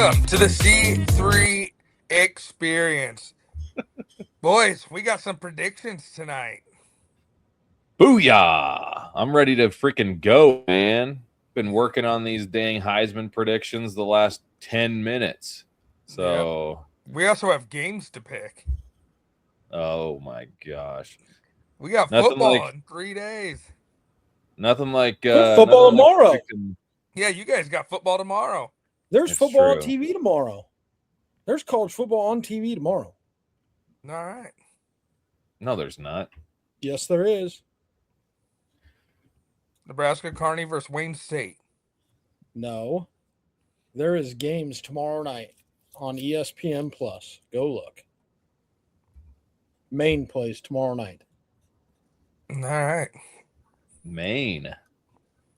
Welcome to the C3 Experience. Boys, we got some predictions tonight. Booyah! I'm ready to freaking go, man. Been working on these dang Heisman predictions the last 10 minutes. So, We also have games to pick. oh my gosh. We got Nothing football like- in 3 days. Nothing like football nothing like tomorrow. predicting- Yeah, you guys got football tomorrow. There's It's football on true. TV tomorrow. There's college football on TV tomorrow. All right. No, there's not. Yes, there is. Nebraska Kearney versus Wayne State. No. There is games tomorrow night on ESPN Plus. Go look. Maine plays tomorrow night. All right. Maine.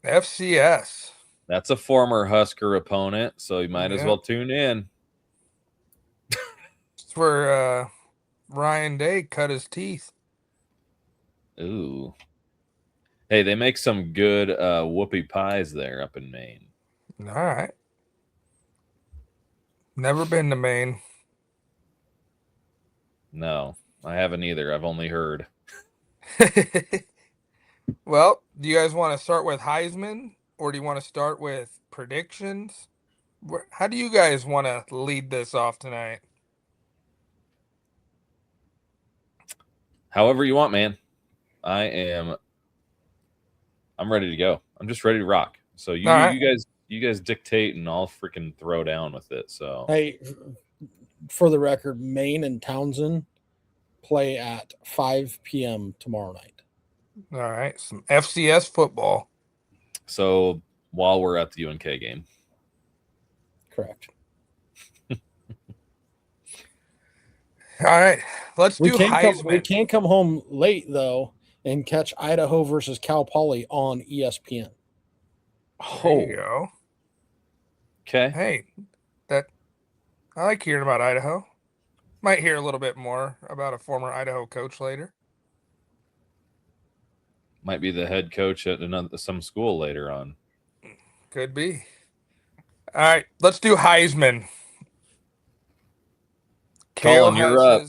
FCS. That's a former Husker opponent, so you might as Yeah. well tune in. It's where Ryan Day cut his teeth. Ooh. Hey, they make some good whoopie pies there up in Maine. All right. Never been to Maine. No, I haven't either. I've only heard. Well, do you guys want to start with Heisman or do you want to start with predictions? How do you guys want to lead this off tonight? However you want, man. I'm ready to go. I'm just ready to rock. So you All right. you guys dictate and I'll freaking throw down with it. So Hey, for the record, Maine and Townsend play at 5 p.m. tomorrow night. All right, some FCS football. so while we're at the UNK game. Correct. All right, let's do Heisman. We can't come home late, though, and catch Idaho versus Cal Poly on ESPN. There you go. Okay. Hey, I like hearing about Idaho. Might hear a little bit more about a former Idaho coach later. Might be the head coach at some school later on. Could be. All right, let's do Heisman. Colin, you're up.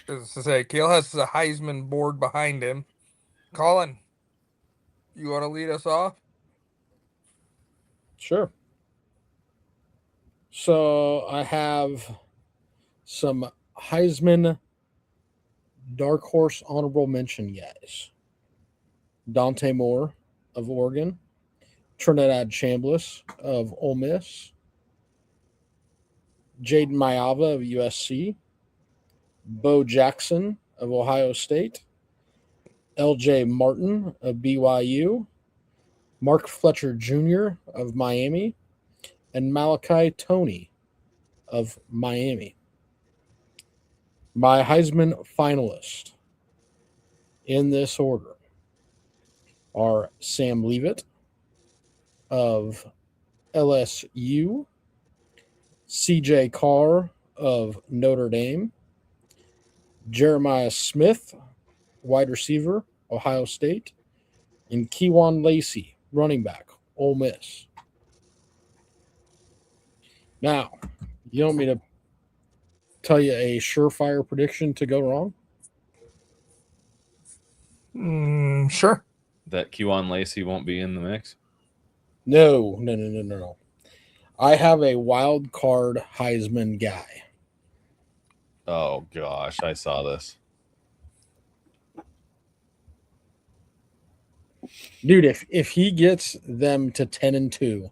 Kale has the Heisman board behind him. Colin, you want to lead us off? Sure. So I have some Heisman dark horse honorable mention guys. Dante Moore of Oregon, Trinidad Chambliss of Ole Miss, Jaden Mayava of USC, Bo Jackson of Ohio State, LJ Martin of BYU, Mark Fletcher Jr. of Miami, and Malachi Toney of Miami. My Heisman finalists in this order are Sam Leavitt of LSU, CJ Carr of Notre Dame, Jeremiah Smith, wide receiver, Ohio State, and Kewan Lacey, running back, Ole Miss. Now, you want me to tell you a surefire prediction to go wrong? Sure. That Kewan Lacey won't be in the mix. No. I have a wild card Heisman guy. Oh gosh, I saw this. Dude, if he gets them to 10-2,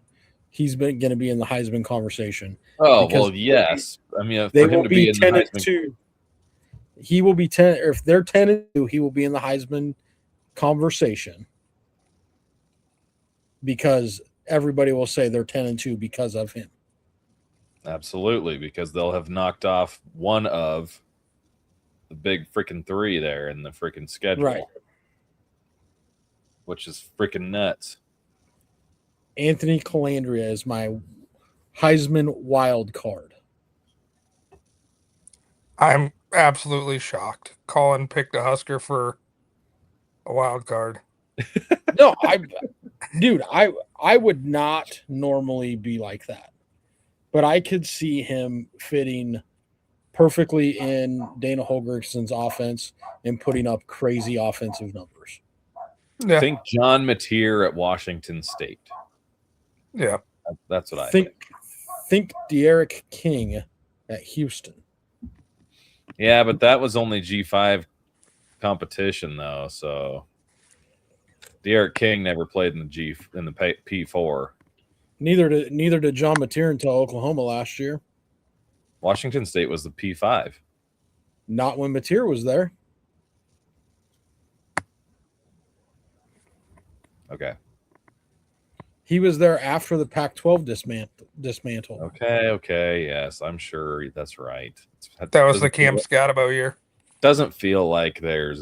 he's going to be in the Heisman conversation. Oh, Because well, yes. I mean, They for him will to be be in the Heisman, 10-2. He will be 10, or if they're 10-2, he will be in the Heisman conversation because everybody will say they're 10-2 because of him. absolutely, because they'll have knocked off one of the big freaking three there in the freaking schedule, Right. which is freaking nuts. Anthony Calandria is my Heisman wild card. I'm absolutely shocked. Colin picked a Husker for a wild card. No, I would not normally be like that. but I could see him fitting perfectly in Dana Holgerson's offense and putting up crazy offensive numbers. Yeah. Think John Mateer at Washington State. Yeah. That's what I think. think. Think De'Aaron King at Houston. Yeah, but that was only G5 competition though. So De'Aaron King never played in the P4. Neither did John Mateer until Oklahoma last year. Washington State was the P5. Not when Mateer was there. Okay. He was there after the Pac-12 dismantle. Okay. Yes, I'm sure that's right. That was the Cam Scotabo year. Doesn't feel like there's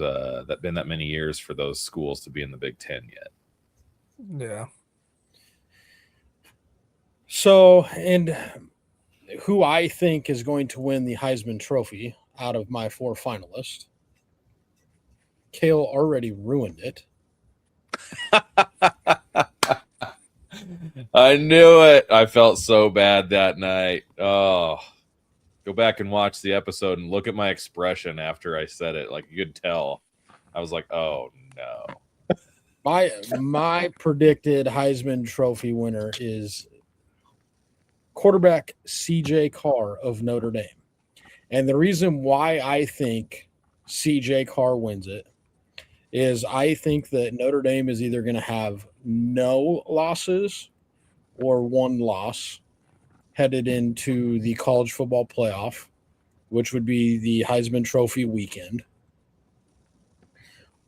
been that many years for those schools to be in the Big Ten yet. Yeah. So, and who I think is going to win the Heisman Trophy out of my 4 finalists, Kale already ruined it. I knew it. I felt so bad that night. Oh, go back and watch the episode and look at my expression after I said it. Like, you could tell. I was like, oh no. My predicted Heisman Trophy winner is quarterback CJ Carr of Notre Dame. And the reason why I think CJ Carr wins it is I think that Notre Dame is either going to have no losses or 1 loss headed into the college football playoff, which would be the Heisman Trophy weekend.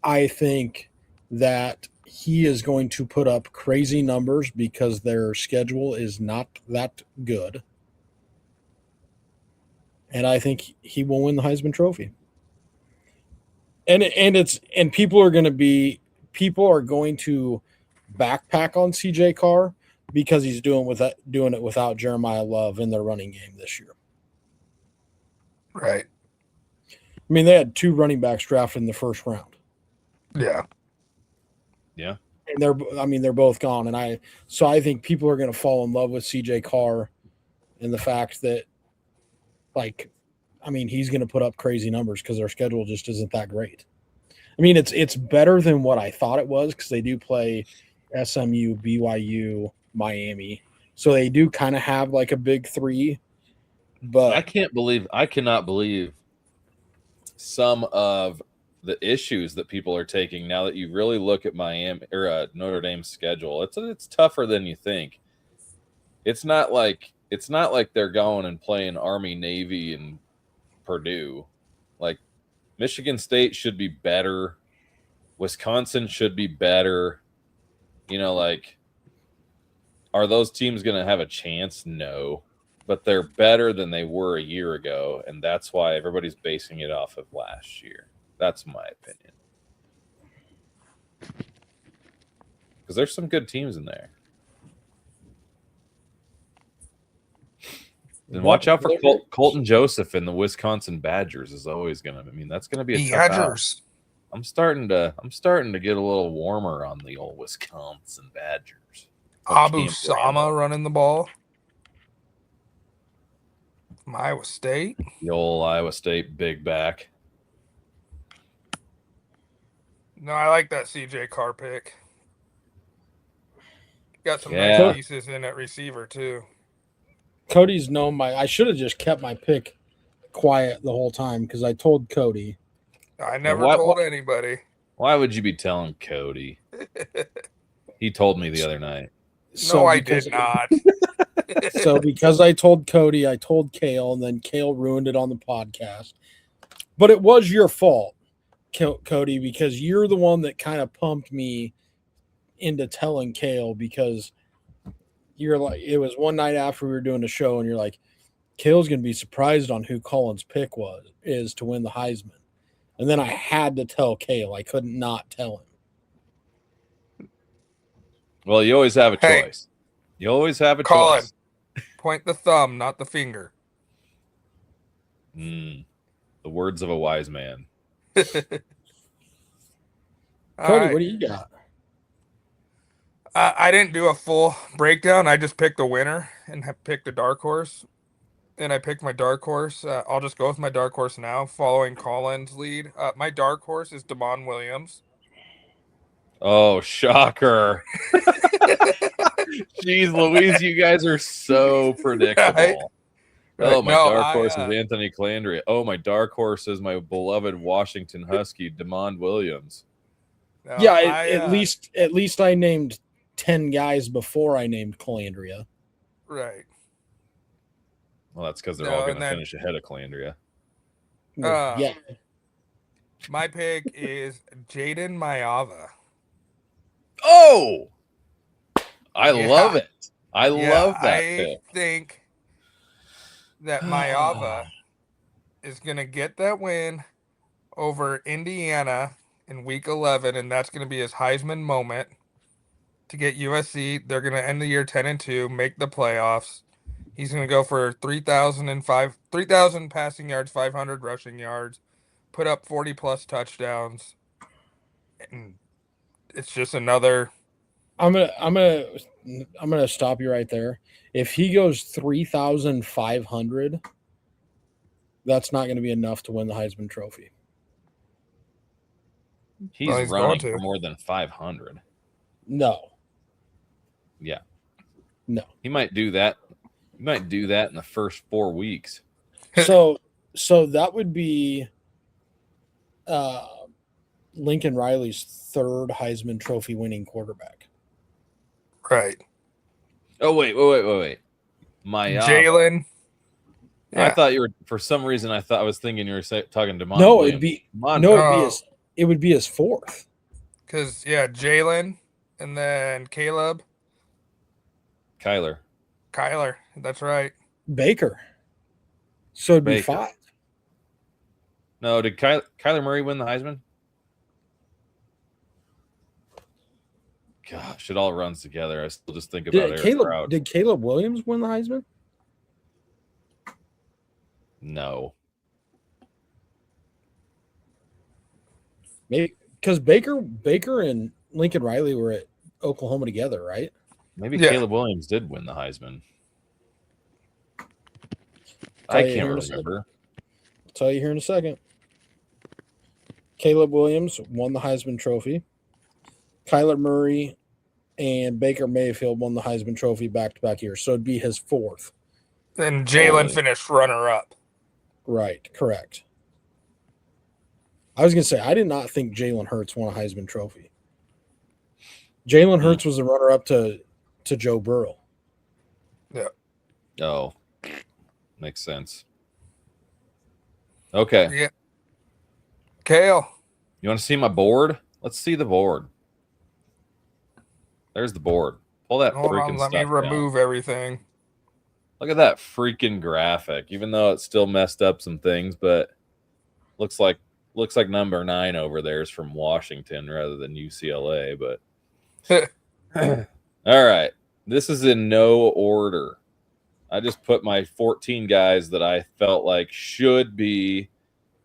I think that he is going to put up crazy numbers because their schedule is not that good. And I think he will win the Heisman Trophy. And people are going to backpack on CJ Carr because he's doing it without Jeremiah Love in their running game this year. Right. I mean, they had 2 running backs drafted in the first round. Yeah. And they're both gone. And I think people are going to fall in love with CJ Carr and the fact that, he's going to put up crazy numbers because their schedule just isn't that great. I mean, it's better than what I thought it was because they do play SMU, BYU, Miami. So they do kind of have like a big 3. But I cannot believe some of the issues that people are taking now that you really look at Miami or Notre Dame's schedule. It's tougher than you think. It's not like they're going and playing Army, Navy, and Purdue. Like, Michigan State should be better. Wisconsin should be better. Are those teams going to have a chance? No. But they're better than they were a year ago, and that's why everybody's basing it off of last year. That's my opinion. Because there's some good teams in there. And watch out for Colton Joseph and the Wisconsin Badgers is always going to. That's going to be a tough out. I'm starting to get a little warmer on the old Wisconsin Badgers. Abu Sama running the ball from Iowa State. The old Iowa State big back. No, I like that CJ Carr pick. Got some nice pieces in at receiver too. Cody's known I should have just kept my pick quiet the whole time because I told Cody. I never told anybody. Why would you be telling Cody? He told me the other night. No, I did not. So because I told Cody, I told Kale, and then Kale ruined it on the podcast. But it was your fault, Cody, because you're the one that kind of pumped me into telling Kale because you're like, it was one night after we were doing a show, and you're like, Kale's going to be surprised on who Colin's pick is to win the Heisman. And then I had to tell Kale. I couldn't not tell him. Well, you always have a choice. You always have a Colin, choice. Point the thumb, not the finger. The words of a wise man. Cody, what do you got? I didn't do a full breakdown. I just picked the winner, and have picked a dark horse, and I picked my dark horse. I'll just go with my dark horse now, following Colin's lead. My dark horse is Damon Williams. Oh, shocker. Jeez Louise, you guys are so predictable. Right. Oh, my No, dark horse is Anthony Calandria. Oh, my dark horse is my beloved Washington Husky, Damon Williams. no, Yeah, at least I named 10 guys before I named Calandria. right. Well, that's because they're all going to finish ahead of Calandria. Yeah. My pick is Jaden Mayava. Oh, I love it. I love that pick. I think that Mayava is going to get that win over Indiana in week 11, and that's going to be his Heisman moment to get USC. They're going to end the year 10-2, make the playoffs. He's going to go for 3,000 passing yards, 500 rushing yards, put up 40 plus touchdowns. And it's just another. I'm gonna stop you right there. If he goes 3,500, that's not going to be enough to win the Heisman Trophy. He's running for more than 500. No. Yeah. No. He might do that. He might do that in the first 4 weeks. So that would be Lincoln Riley's third Heisman Trophy winning quarterback. Right. Oh, wait. Jalen. Yeah. I thought you were, for some reason, I was thinking you were talking to Demond. No, Williams. it would be his fourth. Because, Jalen and then Caleb. Kyler. That's right. Baker. So it'd be 5. No, did Kyler Murray win the Heisman? Gosh, it all runs together. I still just think about Eric Stroud. Did Caleb Williams win the Heisman? No. Maybe because Baker and Lincoln Riley were at Oklahoma together, right? Maybe Caleb Williams did win the Heisman. I can't remember. I'll tell you here in a second. Caleb Williams won the Heisman Trophy. Kyler Murray and Baker Mayfield won the Heisman Trophy back-to-back years. So it'd be his fourth. And Jalen finished runner-up. Right, correct. I was going to say, I did not think Jalen Hurts won a Heisman Trophy. Jalen Hurts was the runner-up to Joe Burrow. Yeah. Oh, makes sense. Okay. Yeah. Kale. You want to see my board? Let's see the board. There's the board. Pull that freaking stuff Let me remove everything. Look at that freaking graphic. Even though it's still messed up some things, but looks like number 9 over there is from Washington rather than UCLA. But all right, this is in no order. I just put my 14 guys that I felt like should be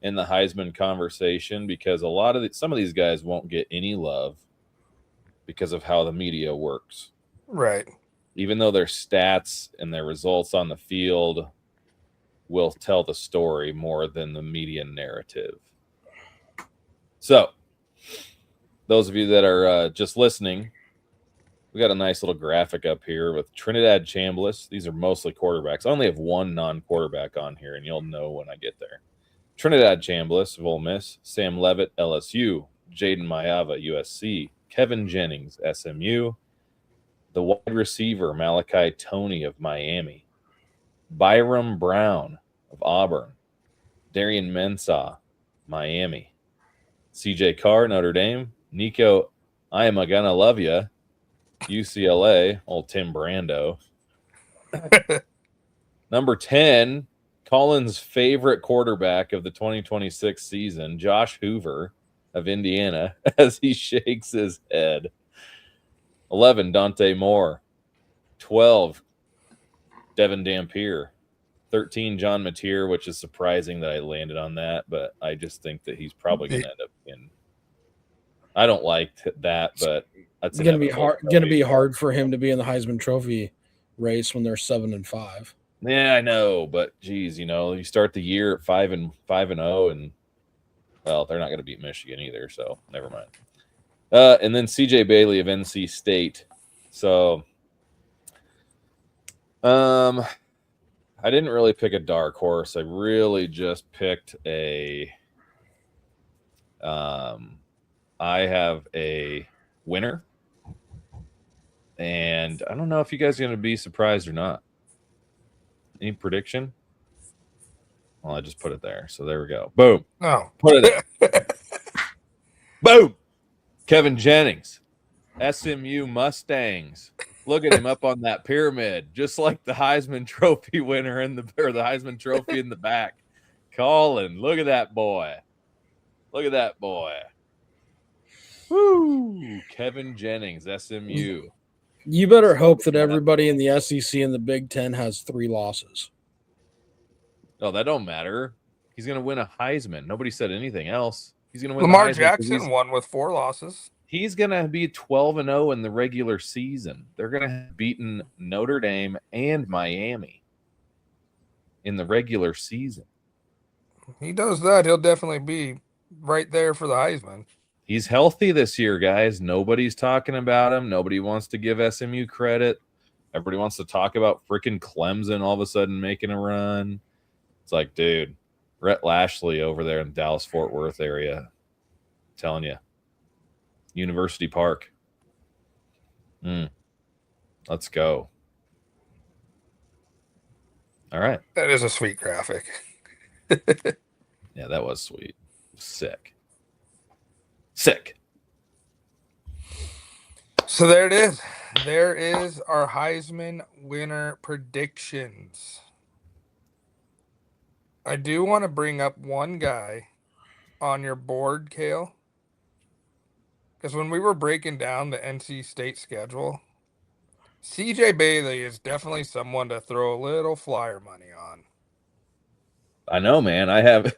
in the Heisman conversation because some of these guys won't get any love because of how the media works. Right. Even though their stats and their results on the field will tell the story more than the media narrative. So, those of you that are just listening, we got a nice little graphic up here with Trinidad Chambliss. These are mostly quarterbacks. I only have one non-quarterback on here, and you'll know when I get there. Trinidad Chambliss of Ole Miss, Sam Levitt, LSU, Jaden Mayava, USC, Kevin Jennings, SMU, the wide receiver Malachi Toney of Miami, Byram Brown of Auburn, Darian Mensah, Miami, CJ Carr, Notre Dame, Nico I am gonna love ya, UCLA, old Tim Brando. Number 10, Colin's favorite quarterback of the 2026 season, Josh Hoover of Indiana, as he shakes his head. 11, Dante Moore. 12, Devin Dampier. 13, John Mateer, which is surprising that I landed on that, but I just think that he's probably going to end up in. I don't like that, but that's going to be hard. Going to be hard for him to be in the Heisman Trophy race when they're 7-5. Yeah, I know, but geez, you start the year at 5-0, and well, they're not going to beat Michigan either, so never mind. And then CJ Bailey of NC State. So, I didn't really pick a dark horse. I really just picked I have a winner, and I don't know if you guys are going to be surprised or not. Any prediction? Well, I just put it there. So there we go. Boom. No. Put it there. Boom. Kevin Jennings, SMU Mustangs. Look at him up on that pyramid, just like the Heisman Trophy winner the Heisman Trophy in the back. Colin, look at that boy. Look at that boy. Woo! Kevin Jennings, SMU. You better hope that everybody in the SEC and the Big Ten has 3 losses. Oh, that don't matter. He's going to win a Heisman. Nobody said anything else. He's going to win Lamar the Heisman Jackson won with 4 losses. He's going to be 12-0 in the regular season. They're going to have beaten Notre Dame and Miami in the regular season. He does that, he'll definitely be right there for the Heisman. He's healthy this year, guys. Nobody's talking about him. Nobody wants to give SMU credit. Everybody wants to talk about freaking Clemson all of a sudden making a run. It's like, dude, Rhett Lashley over there in the Dallas-Fort Worth area. I'm telling you. University Park. Let's go. All right. That is a sweet graphic. Yeah, that was sweet. Sick. So there it is. There is our Heisman winner predictions. I do want to bring up one guy on your board, Kale. Because when we were breaking down the NC State schedule, CJ Bailey is definitely someone to throw a little flyer money on. I know, man. I have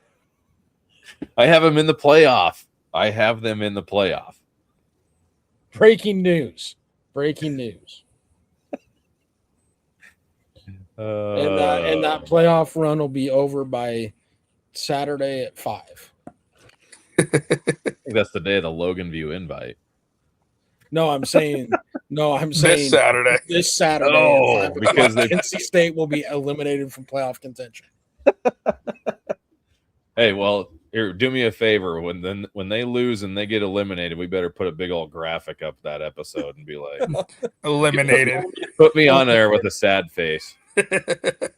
him in the playoff. I have them in the playoff. Breaking news. And that playoff run will be over by Saturday at 5. I think that's the day of the Logan View invite. No, I'm saying This Saturday. This Saturday. Oh, because NC State will be eliminated from playoff contention. Hey, well, here, do me a favor. When they lose and they get eliminated, we better put a big old graphic up that episode and be like, Eliminated. Put me on there with a sad face. The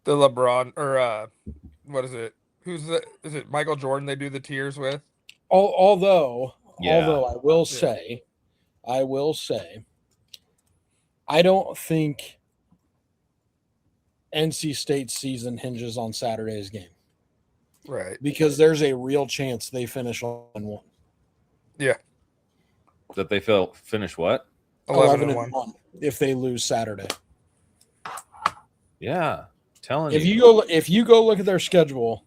LeBron, or what is it? Is it Michael Jordan they do the tears with? Although I will say, I don't think NC State's season hinges on Saturday's game. Right. Because there's a real chance they finish 11-1. Yeah. That they finish what? 11-1 if they lose Saturday. Yeah. Telling if you go look at their schedule,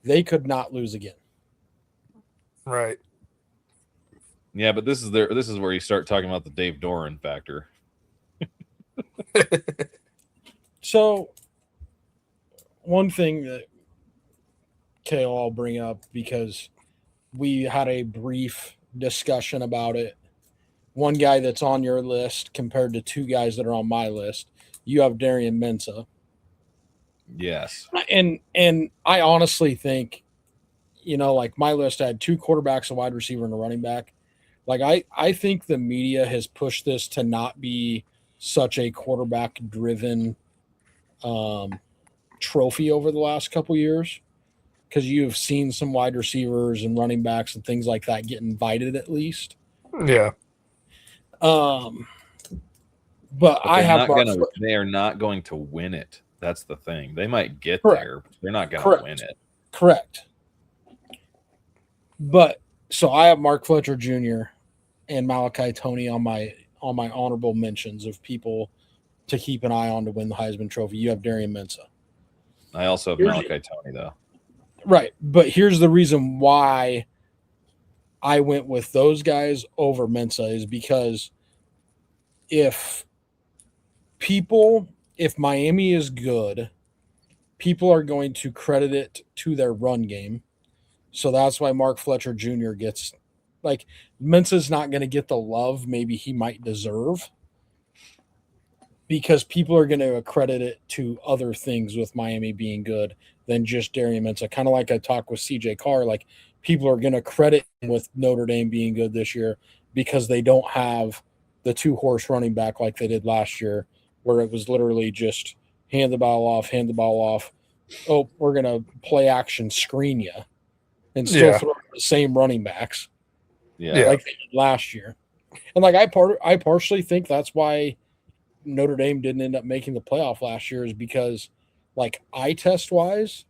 they could not lose again. Right. Yeah, but this is where you start talking about the Dave Doran factor. So one thing that Kale I'll bring up, because we had a brief discussion about it. One guy that's on your list compared to 2 guys that are on my list. You have Darian Mensah. Yes. And I honestly think, like my list had 2 quarterbacks, a wide receiver, and a running back. Like I think the media has pushed this to not be such a quarterback driven trophy over the last couple years, because you've seen some wide receivers and running backs and things like that get invited at least. Yeah. But they are not going to win it. That's the thing. They might get Correct. there, but they're not going to win it. Correct. But so I have Mark Fletcher Jr. and Malachi Toney on my honorable mentions of people to keep an eye on to win the Heisman Trophy. You have Darian Mensah. I also have Malachi Toney, though. Right. But here's the reason why I went with those guys over Mensah is because if people, if Miami is good, people are going to credit it to their run game. So that's why Mark Fletcher Jr. gets, like, Mensa's not going to get the love maybe he might deserve, because people are going to accredit it to other things with Miami being good than just Darian Mensa. Kind of like I talked with CJ Carr, like, people are going to credit him with Notre Dame being good this year because they don't have the two horse running back like they did last year, where it was literally just hand the ball off, hand the ball off. Oh, we're going to play action screen you and still Yeah. throw the same running backs Yeah. Yeah. like they did last year. And like I partially think that's why Notre Dame didn't end up making the playoff last year, is because, like, eye test wise,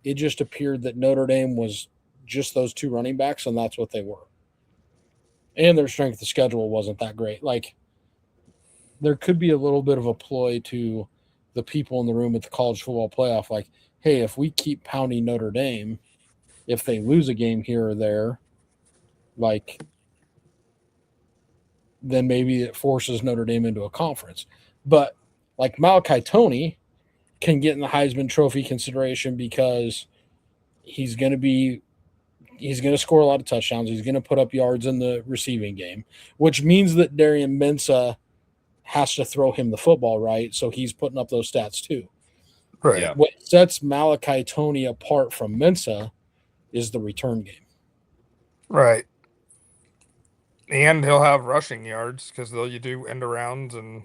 it just appeared that Notre Dame was just those two running backs, and that's what they were. And their strength of schedule wasn't that great. Like, there could be a little bit of a ploy to the people in the room at the college football playoff, like, hey, if we keep pounding Notre Dame, if they lose a game here or there, like, then maybe it forces Notre Dame into a conference. But like Malachi Tony can get in the Heisman Trophy consideration because he's going to score a lot of touchdowns. He's going to put up yards in the receiving game, which means that Darian Mensa has to throw him the football, right? So he's putting up those stats too. Right. Yeah. What sets Malachi Tony apart from Mensa is the return game. Right. And he'll have rushing yards because they'll you do end arounds and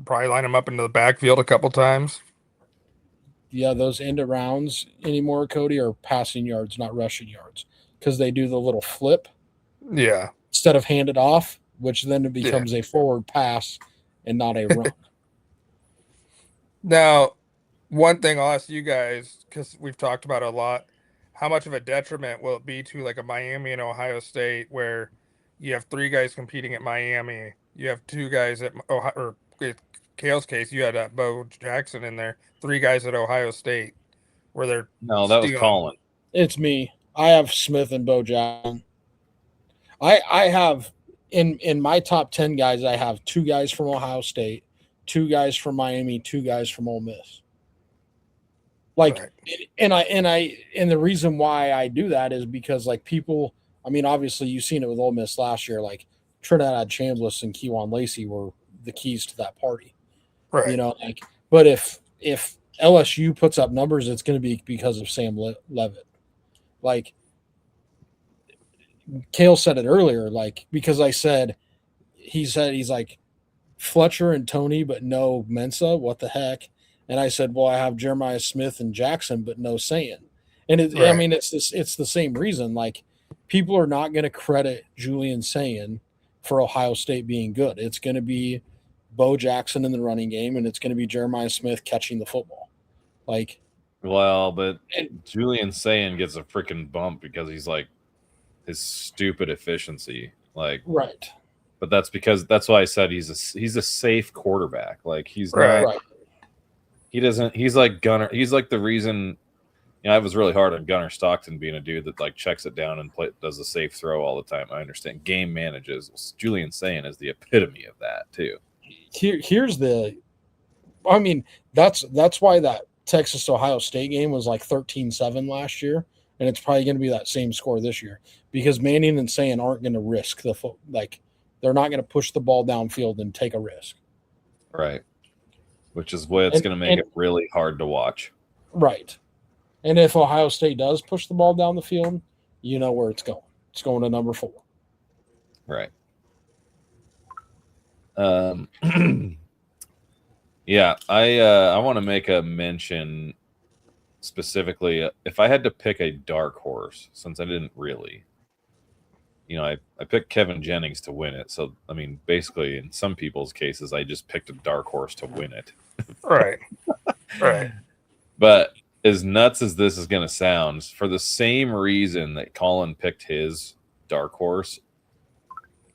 probably line him up into the backfield a couple times. Yeah, those end arounds anymore, Cody, are passing yards, not rushing yards, because they do the little flip Yeah. instead of hand it off, which then it becomes a forward pass and not a run. Now, one thing I'll ask you guys, because we've talked about it a lot, how much of a detriment will it be to like a Miami and Ohio State where you have three guys competing at Miami, you have two guys at Ohio, or in Kale's case, you had Bo Jackson in there, three guys at Ohio State where they're No, that was stealing. Colin. It's me. I have Smith and Bo Jackson. I have in my top 10 guys, I have two guys from Ohio State, two guys from Miami, two guys from Ole Miss. Like, Right. and the reason why I do that is because, like, people, I mean, obviously you've seen it with Ole Miss last year. Like, Trinidad Chambliss and Kejuan Lacey were the keys to that party. Right. You know, like, but if LSU puts up numbers, it's going to be because of Sam Levitt. Like, Kale said it earlier, like, because he's like Fletcher and Tony, but no Mensa. What the heck? And I said, well, I have Jeremiah Smith and Jackson, but no Sayin. And I Right. mean, it's the same reason. Like, people are not going to credit Julian Sayin for Ohio State being good. It's going to be Bo Jackson in the running game, and it's going to be Jeremiah Smith catching the football. Like, Well, but Julian Sayin gets a freaking bump because he's like his stupid efficiency. Like, right. but that's because that's why I said he's a safe quarterback. Like, he's Right. not. Right. He doesn't. He's like Gunner. He's like the reason. You know, I was really hard on Gunner Stockton being a dude that like checks it down and does a safe throw all the time. I understand game manages. Julian Sayin is the epitome of that too. Here's the, I mean, that's why that Texas Ohio State game was like 13-7 last year, and it's probably going to be that same score this year, because Manning and Sayin aren't going to risk the like, they're not going to push the ball downfield and take a risk. Right. Which is what's going to make it really hard to watch. Right. And if Ohio State does push the ball down the field, you know where it's going. It's going to number 4. Right. Yeah, I want to make a mention specifically. If I had to pick a dark horse, since I didn't really, you know, I picked Kevin Jennings to win it. So, I mean, basically, in some people's cases, I just picked a dark horse to win it. Right. Right. But as nuts as this is going to sound, for the same reason that Colin picked his dark horse,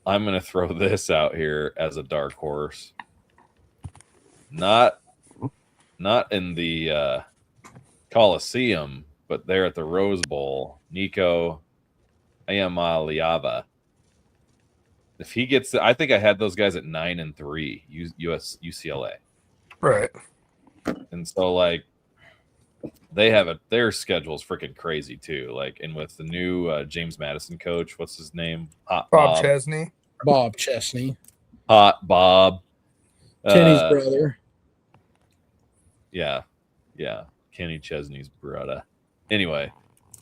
I'm going to throw this out here as a dark horse. Not in the Coliseum, but there at the Rose Bowl, Nico Iamaleava. If he gets, I think I had those guys at 9-3, UCLA, Right. and so like they have their schedule's freaking crazy too. Like, and with the new James Madison coach, what's his name? Hot Bob Bob. Chesney. Bob Chesney, Hot Bob. Kenny's brother. Yeah. Kenny Chesney's brother. Anyway,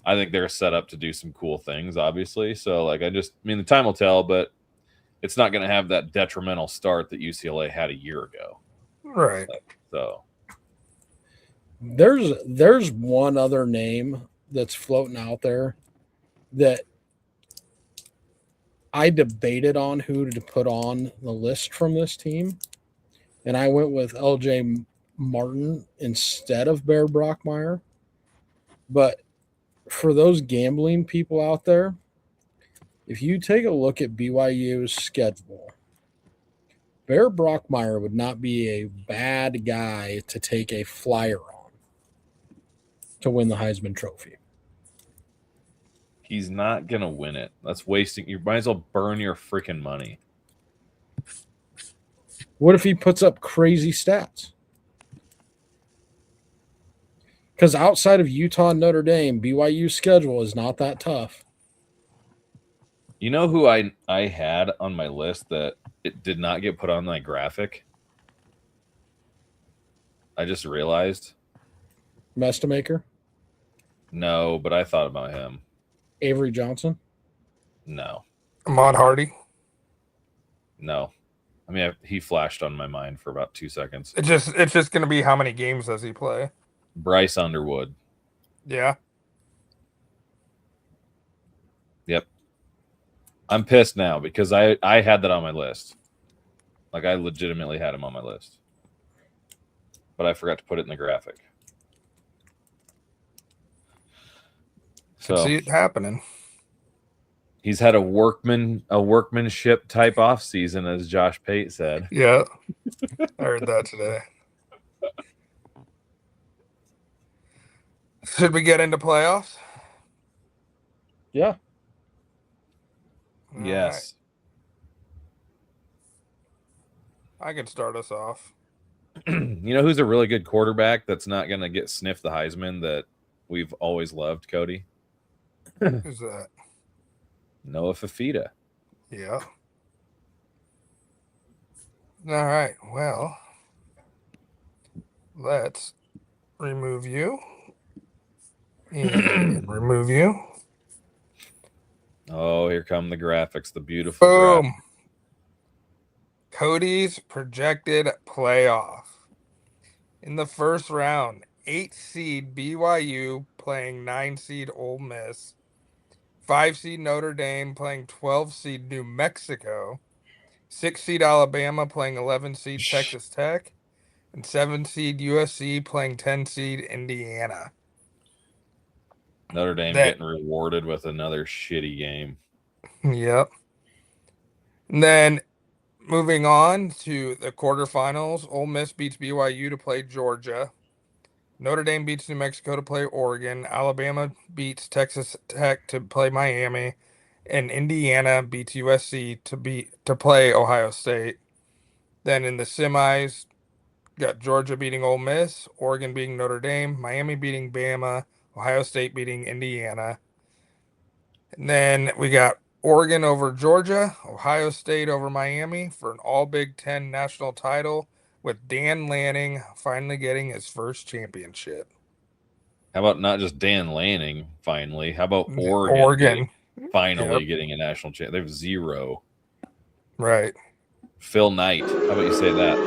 I think they're set up to do some cool things, obviously. So, like, I mean, the time will tell, but it's not going to have that detrimental start that UCLA had a year ago. Right. So, There's one other name that's floating out there that I debated on who to put on the list from this team, and I went with LJ Martin instead of Bear Brockmeyer. But for those gambling people out there, if you take a look at BYU's schedule, Bear Brockmeyer would not be a bad guy to take a flyer on to win the Heisman Trophy. he's not going to win it. That's wasting. You might as well burn your freaking money. What if he puts up crazy stats? Because outside of Utah and Notre Dame, BYU's schedule is not that tough. You know who I had on my list that it did not get put on my graphic? I just realized. Mestamaker, No, but I thought about him. Avery Johnson. No. Ahmad Hardy. No. I mean, he flashed on my mind for about 2 seconds. It's just going to be how many games does he play? Bryce Underwood. Yeah. Yep. I'm pissed now because I had that on my list. Like, I legitimately had him on my list. But I forgot to put it in the graphic. Can So see it happening. he's had a workmanship type off season, as Josh Pate said. Yeah. I heard that today. Should we get into playoffs? Yeah. All Yes. right. I can start us off. You know who's a really good quarterback that's not going to get sniffed the Heisman that we've always loved, Cody? Who's that? Noah Fafita. Yeah. All right. Well, let's remove you. And remove you. Oh, here come the graphics. The beautiful Boom. graphics. Cody's projected playoff. In the first round, 8 seed BYU playing 9 seed Ole Miss, 5 seed Notre Dame playing 12 seed New Mexico, 6 seed Alabama playing 11 seed Texas Tech, and 7 seed USC playing 10 seed Indiana. Notre Dame getting rewarded with another shitty game. Yep. And then moving on to the quarterfinals, Ole Miss beats BYU to play Georgia. Notre Dame beats New Mexico to play Oregon. Alabama beats Texas Tech to play Miami. And Indiana beats USC to play Ohio State. Then in the semis, got Georgia beating Ole Miss, Oregon beating Notre Dame, Miami beating Bama, Ohio State beating Indiana. And then we got Oregon over Georgia, Ohio State over Miami for an all Big Ten national title, with Dan Lanning finally getting his first championship. How about not just Dan Lanning finally? How about Oregon. Finally getting a national champ? They have 0. Right. Phil Knight. How about you say that?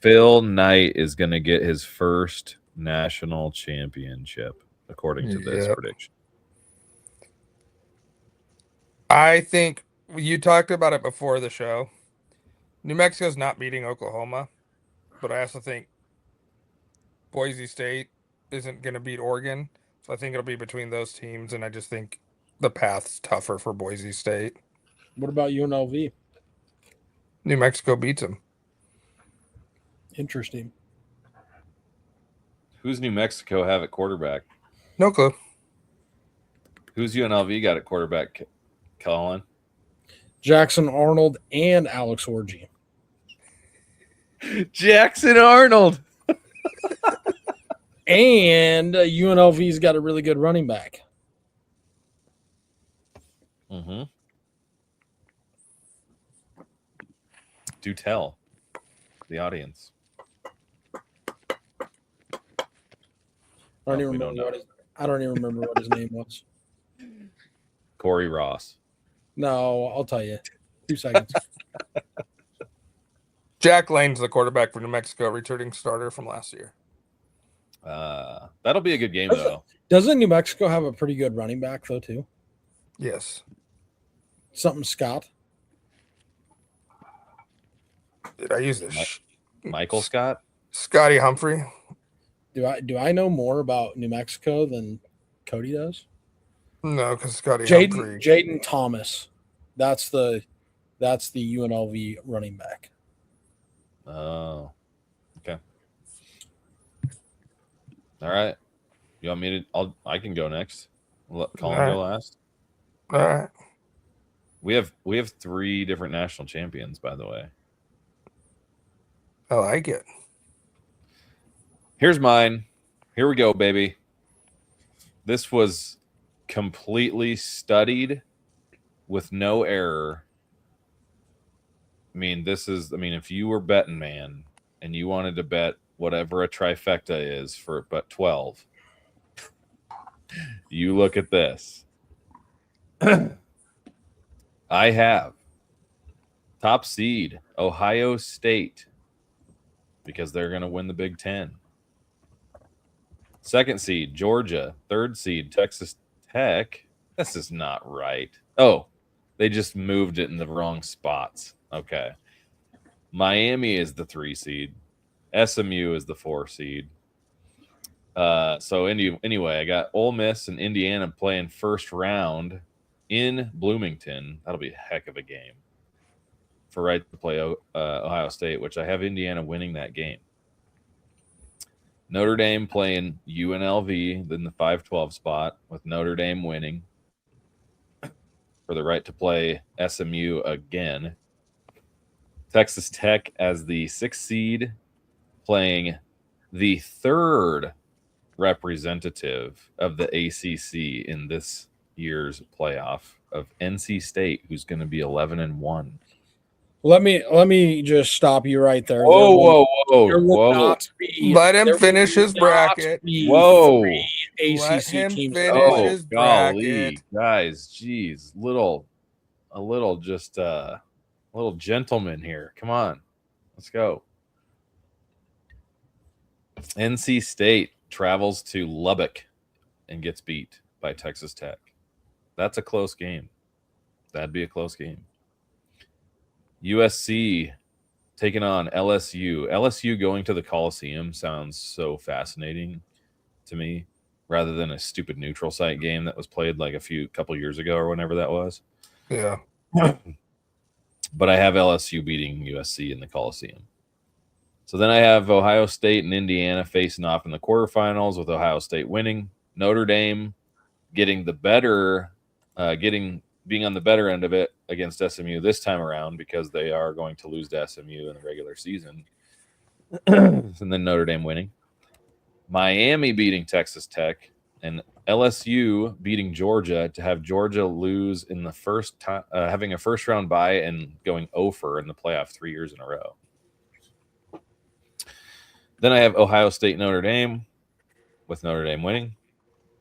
Phil Knight is going to get his first national championship, according to this prediction. I think you talked about it before the show. New Mexico's not beating Oklahoma, but I also think Boise State isn't going to beat Oregon. So I think it'll be between those teams, and I just think the path's tougher for Boise State. What about UNLV? New Mexico beats them. Interesting. Who's New Mexico have at quarterback? No clue. Who's UNLV got at quarterback, Colin? Jackson Arnold and Alex Orji. Jackson Arnold. And UNLV's got a really good running back. Mm-hmm. Do tell the audience. I don't even remember what his name was. Corey Ross. No, I'll tell you. 2 seconds. Jack Lane's the quarterback for New Mexico, returning starter from last year. That'll be a good game, though. Doesn't New Mexico have a pretty good running back, though, too? Yes. Something Scott? Did I use this? Michael Scott? Scotty Humphrey. Do I know more about New Mexico than Cody does? No, because Scotty Humphrey. Jaden Thomas. That's the UNLV running back. Oh, okay. All right. You want me to? I can go next. Let Colin go last. All right. We have 3 different national champions, by the way. I like it. Here's mine. Here we go, baby. This was completely studied with no error. If you were betting, man, and you wanted to bet whatever a trifecta is for but 12, you look at this. I have top seed Ohio State because they're going to win the Big Ten. Second seed Georgia. Third seed Texas Tech. This is not right. Oh, they just moved it in the wrong spots. Okay. Miami is the 3 seed. SMU is the 4 seed. Anyway, I got Ole Miss and Indiana playing first round in Bloomington. That'll be a heck of a game for right to play Ohio State, which I have Indiana winning that game. Notre Dame playing UNLV in the 5-12 spot with Notre Dame winning for the right to play SMU again. Texas Tech as the 6th seed playing the 3rd representative of the ACC in this year's playoff of NC State, who's going to be 11-1. Let me just stop you right there. Whoa. Let him finish his bracket. Whoa. ACC him teams. finish his bracket. Guys, geez, a little gentleman here. Come on, let's go. NC State travels to Lubbock and gets beat by Texas Tech. That's a close game. That'd be a close game. USC taking on LSU. LSU going to the Coliseum sounds so fascinating to me, rather than a stupid neutral site game that was played like a couple years ago or whenever that was. Yeah. But I have LSU beating USC in the Coliseum. So then I have Ohio State and Indiana facing off in the quarterfinals with Ohio State winning. Notre Dame getting the better, being on the better end of it against SMU this time around because they are going to lose to SMU in the regular season. And then Notre Dame winning. Miami beating Texas Tech and LSU beating Georgia to have Georgia lose in the first time, having a first round bye and going 0-for in the playoff 3 years in a row. Then I have Ohio State Notre Dame with Notre Dame winning,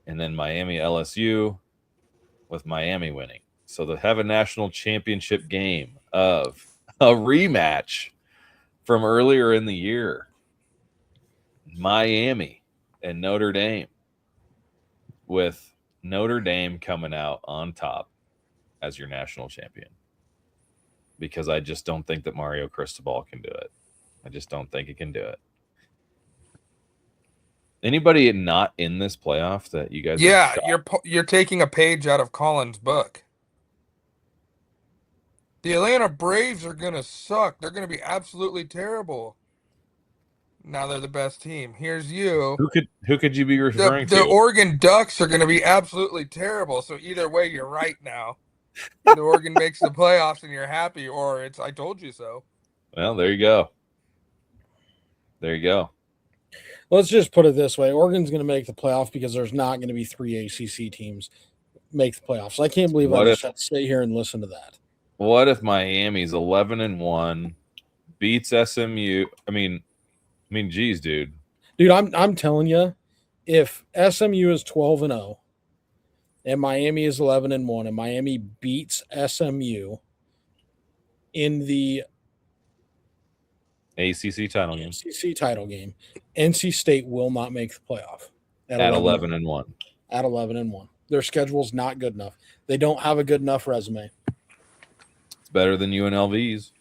and then Miami LSU with Miami winning. So they have a national championship game of a rematch from earlier in the year. Miami and Notre Dame, with Notre Dame coming out on top as your national champion. Because I just don't think that Mario Cristobal can do it. I just don't think he can do it. Anybody not in this playoff that you guys? Yeah, you're taking a page out of Colin's book. The Atlanta Braves are gonna suck. They're gonna be absolutely terrible. Now they're the best team. Here's you. Who could you be referring to? The Oregon Ducks are gonna be absolutely terrible. So either way, you're right now. Either Oregon makes the playoffs and you're happy, or it's I told you so. Well, there you go. There you go. Let's just put it this way: Oregon's going to make the playoff because there's not going to be 3 ACC teams make the playoffs. I can't believe I just had to sit here and listen to that. What if Miami's 11-1, beats SMU? I mean, geez, dude. Dude, I'm telling you, if SMU is 12-0 and Miami is 11-1 and Miami beats SMU in the ACC title game. ACC title game, NC State will not make the playoff at 11-1. At 11-1. Their schedule's not good enough. They don't have a good enough resume. It's better than UNLV's.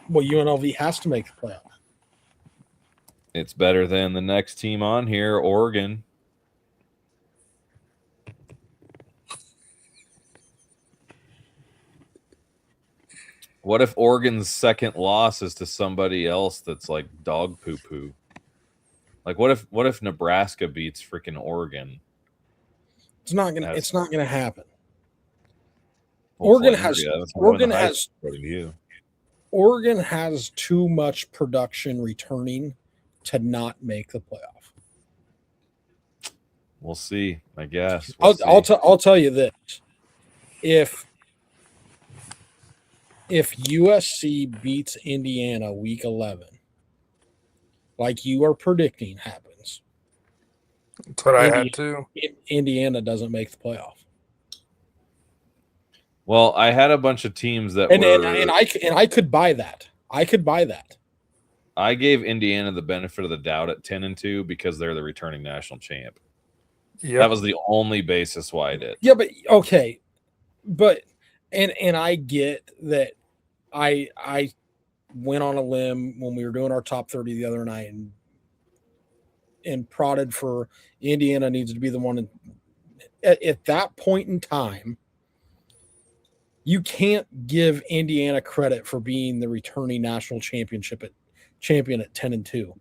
Well, UNLV has to make the playoff. It's better than the next team on here, Oregon. What if Oregon's second loss is to somebody else that's like dog poo poo? Like what if Nebraska beats freaking Oregon? It's not gonna happen. Well, Oregon has too much production returning to not make the playoff. We'll see, I guess. I'll tell you this. If USC beats Indiana week 11, like you are predicting happens, that's what I had too. Indiana doesn't make the playoff. Well, I had a bunch of teams that and I could buy that. I could buy that. I gave Indiana the benefit of the doubt at 10-2 because they're the returning national champ. Yeah, that was the only basis why I did. Yeah, but okay, but and I get that. I went on a limb when we were doing our top 30 the other night and prodded for Indiana needs to be the one. At that point in time, you can't give Indiana credit for being the returning national champion at 10-2.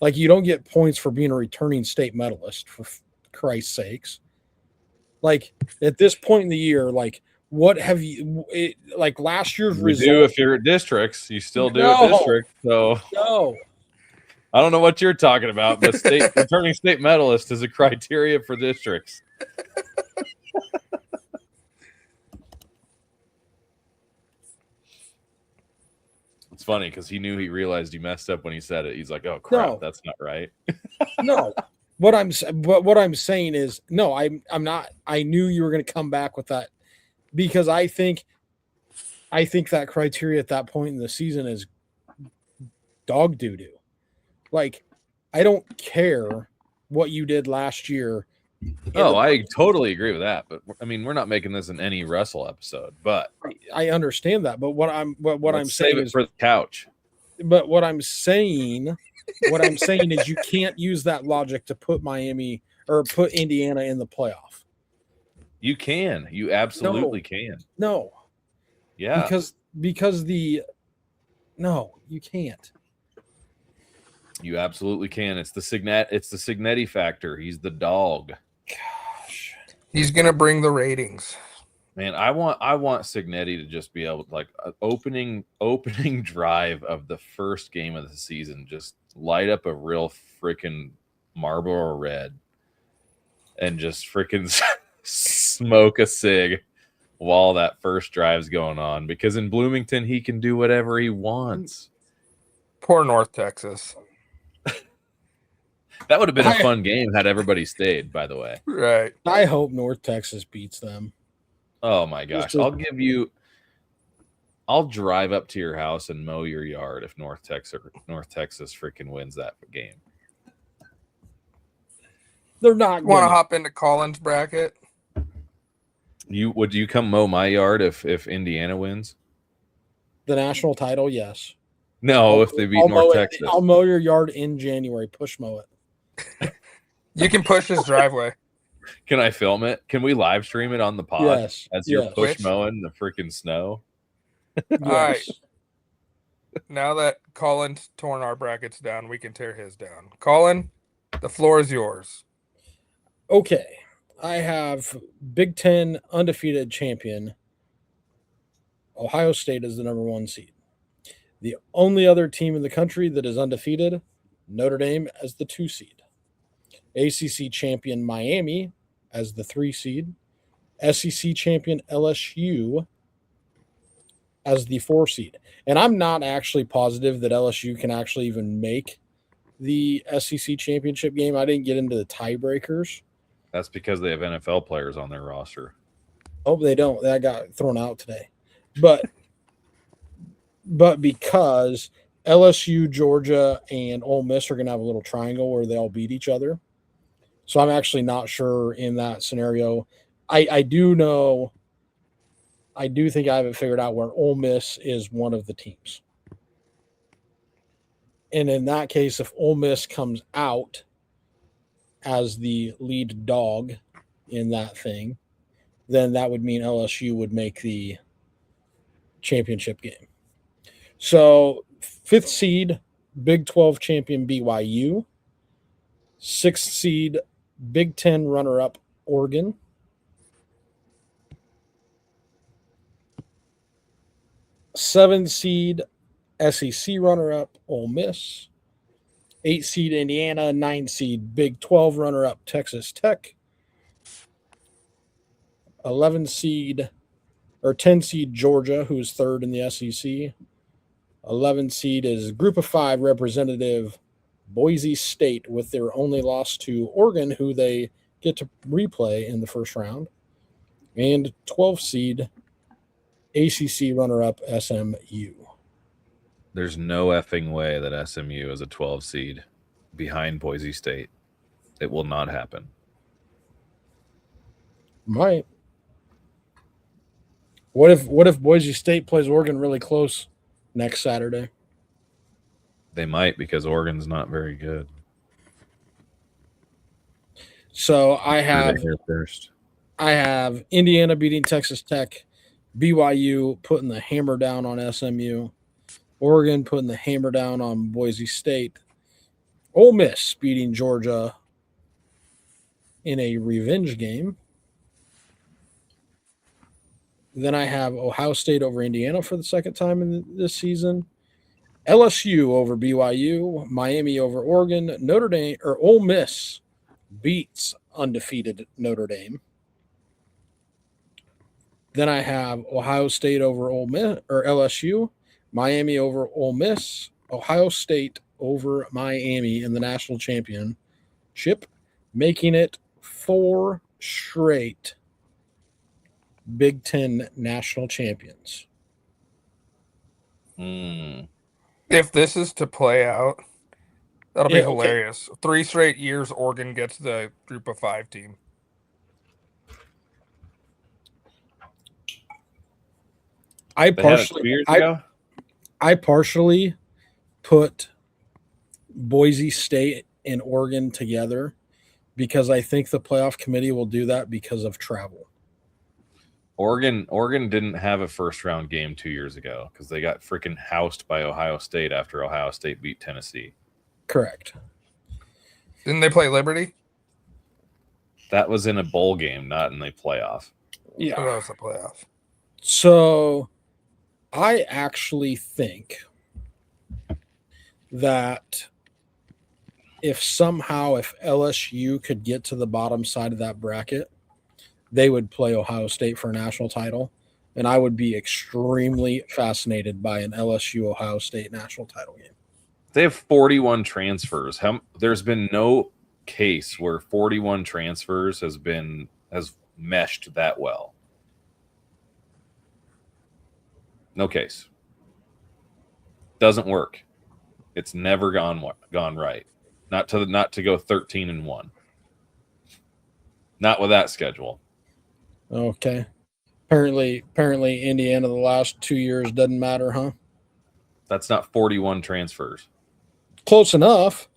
Like you don't get points for being a returning state medalist, for Christ's sakes. Like at this point in the year, like what have you like last year's result? Do if you're at districts, you still do at district. So no, I don't know what you're talking about, but returning state medalist is a criteria for districts. It's funny because he realized he messed up when he said it. He's like, "Oh crap, that's not right." No, what I'm saying is no. I'm not. I knew you were going to come back with that because I think that criteria at that point in the season is dog doo doo. Like, I don't care what you did last year. Oh, I totally agree with that. But I mean, we're not making this in any wrestle episode. But I understand that. But what I'm saying is for the couch. But what I'm saying is you can't use that logic to put Miami or put Indiana in the playoff. You can. You absolutely can. No. Yeah. Because no, you can't. You absolutely can. It's the Signetti factor. He's the dog. Gosh. He's gonna bring the ratings. Man, I want Signetti to just be able to, like, opening drive of the first game of the season, just light up a real freaking Marlboro Red and just freaking smoke a cig while that first drive's going on, because in Bloomington he can do whatever he wants. Poor North Texas. That would have been a fun game had everybody stayed, by the way. Right. I hope North Texas beats them. Oh my gosh. I'll drive up to your house and mow your yard if North Texas freaking wins that game. They're not want to hop into Collins' bracket. Would you come mow my yard if Indiana wins? The national title, yes. No, if they beat North Texas. I'll mow your yard in January. Push mow it. You can push his driveway. Can I film it? Can we live stream it on the pod? Yes. As you're push mowing the freaking snow? Yes. All right. Now that Colin's torn our brackets down, we can tear his down. Colin, the floor is yours. Okay. I have Big Ten undefeated champion Ohio State is the number 1 seed. The only other team in the country that is undefeated, Notre Dame as the 2 seed. ACC champion Miami as the 3 seed. SEC champion LSU as the 4 seed. And I'm not actually positive that LSU can actually even make the SEC championship game. I didn't get into the tiebreakers. That's because they have NFL players on their roster. Oh, they don't. That got thrown out today. But because LSU, Georgia, and Ole Miss are going to have a little triangle where they all beat each other. So I'm actually not sure in that scenario. I do know, I do think I have it figured out where Ole Miss is one of the teams. And in that case, if Ole Miss comes out as the lead dog in that thing, then that would mean LSU would make the championship game. So 5th seed, Big 12 champion BYU. 6th seed, Big 10 runner-up Oregon. 7th seed, SEC runner-up Ole Miss. 8th seed Indiana. 9th seed Big 12 runner-up Texas Tech. 11 seed or 10 seed Georgia, who is 3rd in the SEC. 11 seed is Group of 5 representative Boise State, with their only loss to Oregon, who they get to replay in the first round. And 12 seed ACC runner-up SMU. There's no effing way that SMU is a 12 seed behind Boise State. It will not happen. Might. What if Boise State plays Oregon really close next Saturday? They might, because Oregon's not very good. So I have Indiana beating Texas Tech, BYU putting the hammer down on SMU, Oregon putting the hammer down on Boise State, Ole Miss beating Georgia in a revenge game. Then I have Ohio State over Indiana for the second time in this season. LSU over BYU, Miami over Oregon, Notre Dame or Ole Miss beats undefeated Notre Dame. Then I have Ohio State over Ole Miss or LSU, Miami over Ole Miss, Ohio State over Miami in the national championship, making it 4 straight Big Ten national champions. If this is to play out, that'll be hilarious. 3 straight years Oregon gets the Group of 5 team. I partially put Boise State and Oregon together because I think the playoff committee will do that because of travel. Oregon didn't have a first round game 2 years ago because they got freaking housed by Ohio State after Ohio State beat Tennessee. Correct. Didn't they play Liberty? That was in a bowl game, not in the playoff. Yeah. Oh, that was the playoff. So I actually think that if LSU could get to the bottom side of that bracket, they would play Ohio State for a national title, and I would be extremely fascinated by an LSU Ohio State national title game. They have 41 transfers. There's been no case where 41 transfers has meshed that well. No case. Doesn't work. It's never gone right. Not to go 13-1. Not with that schedule. Okay. Apparently Indiana the last 2 years doesn't matter, huh? That's not 41 transfers. Close enough.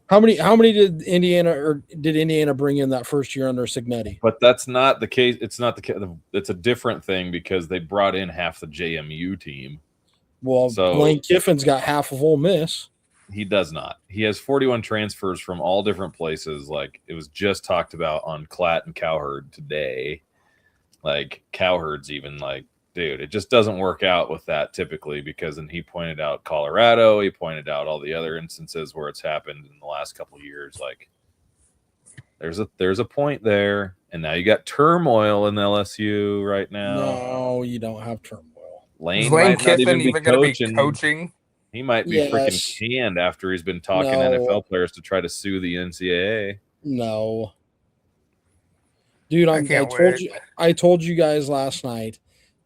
How many did Indiana bring in that first year under Signetti? But that's not the case. It's not the case. It's a different thing because they brought in half the JMU team. Well, so Lane Kiffin's got half of Ole Miss. He does not. He has 41 transfers from all different places. Like it was just talked about on Klatt and Cowherd today. Like Cowherd's even like dude, it just doesn't work out with that typically because then he pointed out Colorado, he pointed out all the other instances where it's happened in the last couple of years. Like there's a point there, and now you got turmoil in LSU right now. No, you don't have turmoil. Lane Is might Lane not Kiffin even be even going to be coaching. coaching? He might be Yes. freaking canned after he's been talking No. NFL players to try to sue the NCAA. No. Dude, can't wait. I told you guys last night,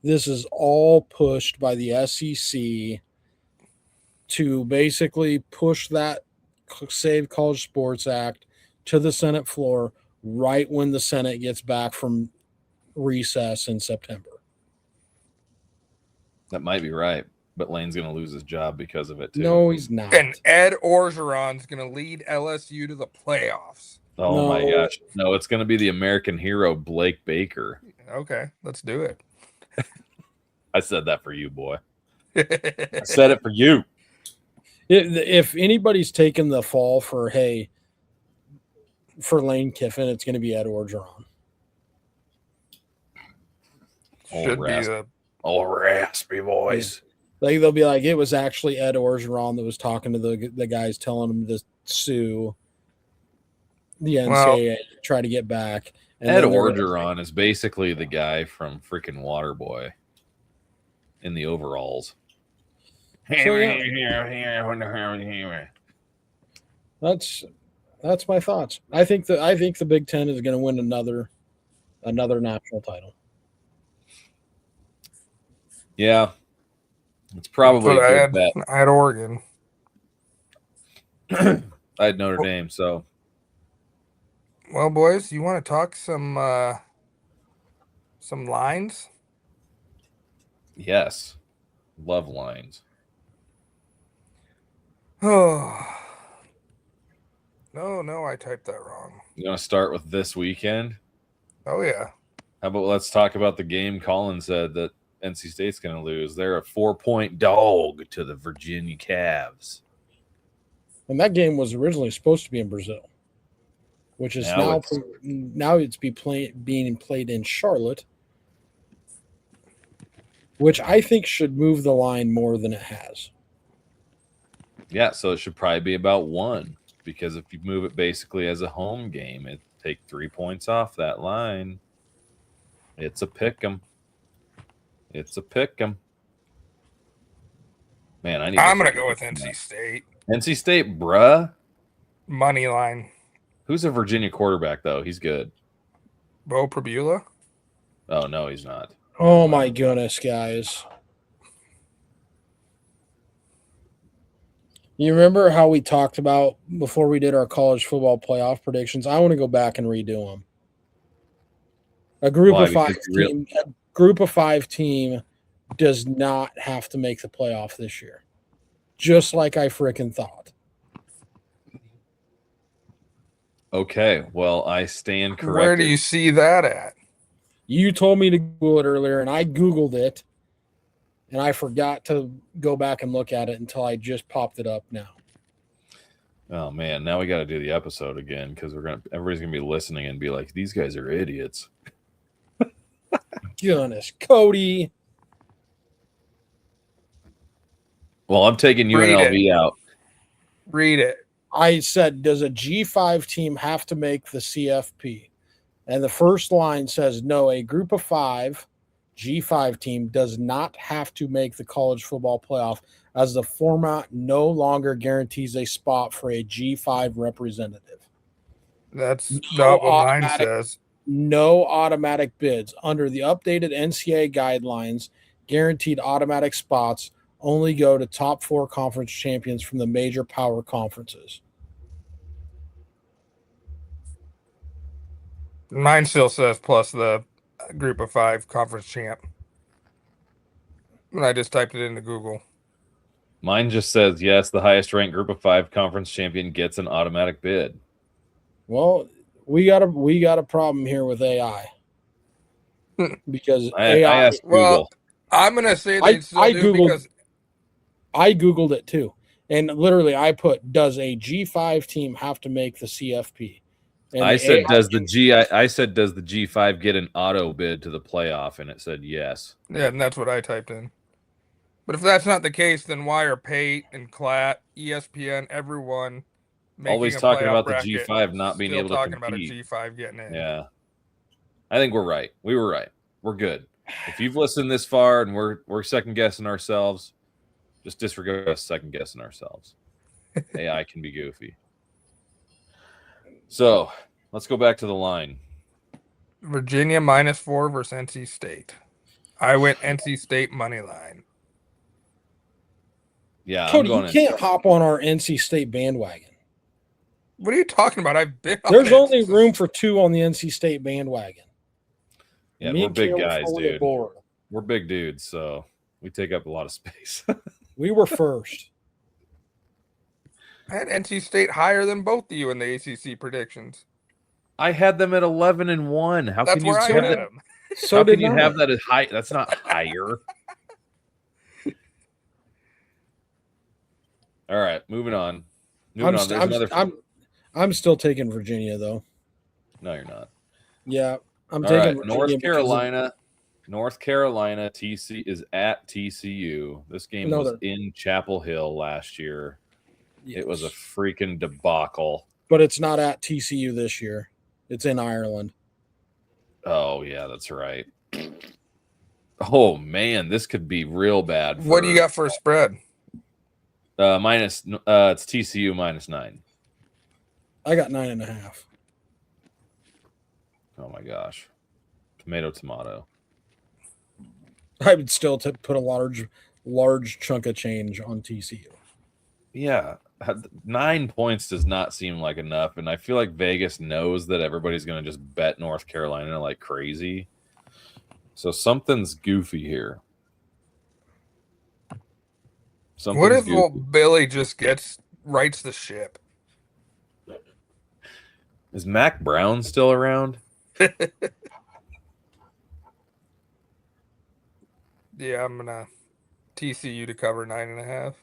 this is all pushed by the SEC to basically push that Save College Sports Act to the Senate floor right when the Senate gets back from recess in September. That might be right, but Lane's going to lose his job because of it too. No, he's not. And Ed Orgeron's going to lead LSU to the playoffs. Oh my No. gosh. No, it's going to be the American hero, Blake Baker. Okay, let's do it. I said that for you, boy. I said it for you. If anybody's taken the fall for Lane Kiffin, it's going to be Ed Orgeron. Should be the All raspy voice. Like they'll be like, it was actually Ed Orgeron that was talking to the guys, telling him to sue the NCAA to try to get back. And Ed then they're- Orgeron is basically the guy from freaking Waterboy in the overalls. That's my thoughts. I think the Big Ten is going to win another national title. Yeah, it's probably But a good bet. I had Oregon. I had Notre Dame, so Well, boys, you want to talk some lines? yes, love lines. Oh, no, I typed that wrong. You want to start with this weekend? Oh yeah. How about let's talk about the game Colin said that NC State's going to lose. They're a 4-point dog to the Virginia Cavs. And that game was originally supposed to be in Brazil, which is now it's being played in Charlotte, which I think should move the line more than it has. Yeah, so it should probably be about 1 because if you move it basically as a home game, it take 3 points off that line. It's a pick 'em. It's a pick 'em. Man, I'm gonna go with NC State. NC State, bruh. Money line. Who's a Virginia quarterback though? He's good. Bo Prabula. Oh no, he's not. Oh my goodness, guys. You remember how we talked about before we did our college football playoff predictions? I want to go back and redo them. A group of five team does not have to make the playoff this year. Just like I freaking thought. Okay, well, I stand corrected. Where do you see that at? You told me to Google it earlier, and I Googled it, and I forgot to go back and look at it until I just popped it up now. Oh man, now we got to do the episode again because everybody's gonna be listening and be like, "These guys are idiots." Goodness, Cody. Well, I'm taking UNLV out. Read it. I said, does a G5 team have to make the CFP? And the first line says, no, a group of 5 G5 team does not have to make the college football playoff as the format no longer guarantees a spot for a G5 representative. That's not what mine says. No automatic bids. Under the updated NCAA guidelines, guaranteed automatic spots only go to top 4 conference champions from the major power conferences. Mine still says plus the group of 5 conference champ. And I just typed it into Google. Mine just says, yes, the highest ranked group of 5 conference champion gets an automatic bid. Well, we got a problem here with AI. Because I asked Google. Well, I'm going to say they still do because I Googled it too. And literally I put, does a G5 team have to make the CFP? And I the said, AI does the G5 get an auto bid to the playoff? And it said yes. Yeah, and that's what I typed in. But if that's not the case, then why are Pate and Klatt, ESPN, everyone making Always a talking playoff about the bracket G5 not being still able to talking about a compete. G5 getting in? Yeah. I think we're right. We were right. We're good. If you've listened this far and we're second guessing ourselves, just disregard us second guessing ourselves. AI can be goofy. So let's go back to the line. Virginia -4 versus NC State. I went NC State money line. Yeah, Cody, I'm you going can't hop on our NC State bandwagon. What are you talking about? I've been on There's it only since- room for 2 on the NC State bandwagon. Yeah, Me we're and big Kale are guys, fully dude. aboard. We're big dudes, so we take up a lot of space. We were first. I had NC State higher than both of you in the ACC predictions. I had them at 11-1. How That's can you where I have had that? them. So How did can you I. have that as high? That's not higher. All right, moving on. There's another. I'm still taking Virginia though. No, you're not. Yeah, I'm All taking right, Virginia North because of- Carolina. North Carolina TC is at TCU. This game No, was they're- in Chapel Hill last year. Yes. It was a freaking debacle. but it's not at TCU this year. It's in Ireland. Oh yeah, that's right. Oh man, this could be real bad. What do you got for a spread? It's TCU -9. I got 9.5. Oh my gosh, tomato. I would still put a large chunk of change on TCU. Yeah, 9 points does not seem like enough, and I feel like Vegas knows that everybody's going to just bet North Carolina like crazy. So something's goofy here. What if old Billy just rights the ship? Is Mac Brown still around? Yeah, I'm gonna TCU to cover 9.5.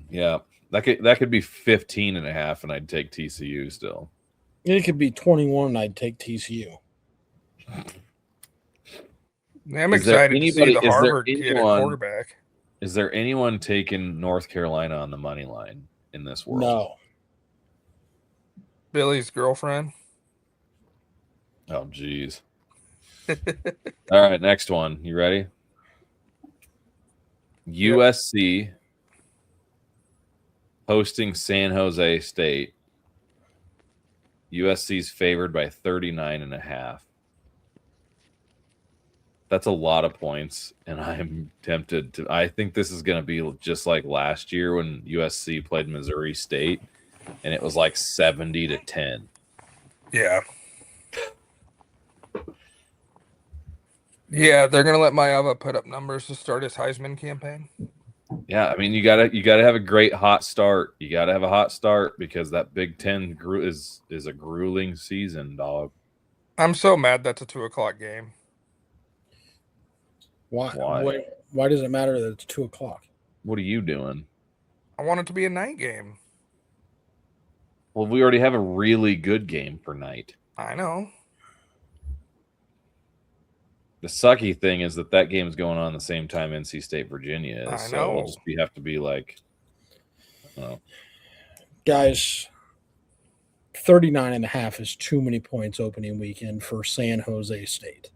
Yeah, that could be 15.5, and I'd take TCU still. It could be 21. I'd take TCU. I'm excited to see the Harvard kid at quarterback. Is there anyone taking North Carolina on the money line in this world? No. Billy's girlfriend. Oh, geez. All right, next one. You ready? USC hosting San Jose State. USC's favored by 39.5. That's a lot of points, and I'm tempted to. I think this is going to be just like last year when USC played Missouri State, and it was like 70-10. Yeah. Yeah, they're gonna let Maeva put up numbers to start his Heisman campaign. Yeah, I mean you gotta have a great hot start. You gotta have a hot start because that Big Ten is a grueling season, dog. I'm so mad that's a 2:00 game. Why? Why does it matter that it's 2:00? What are you doing? I want it to be a night game. Well, we already have a really good game for night. I know. The sucky thing is that game is going on the same time NC State Virginia is. I so know. we'll just have to be like, Guys, 39.5 is too many points opening weekend for San Jose State.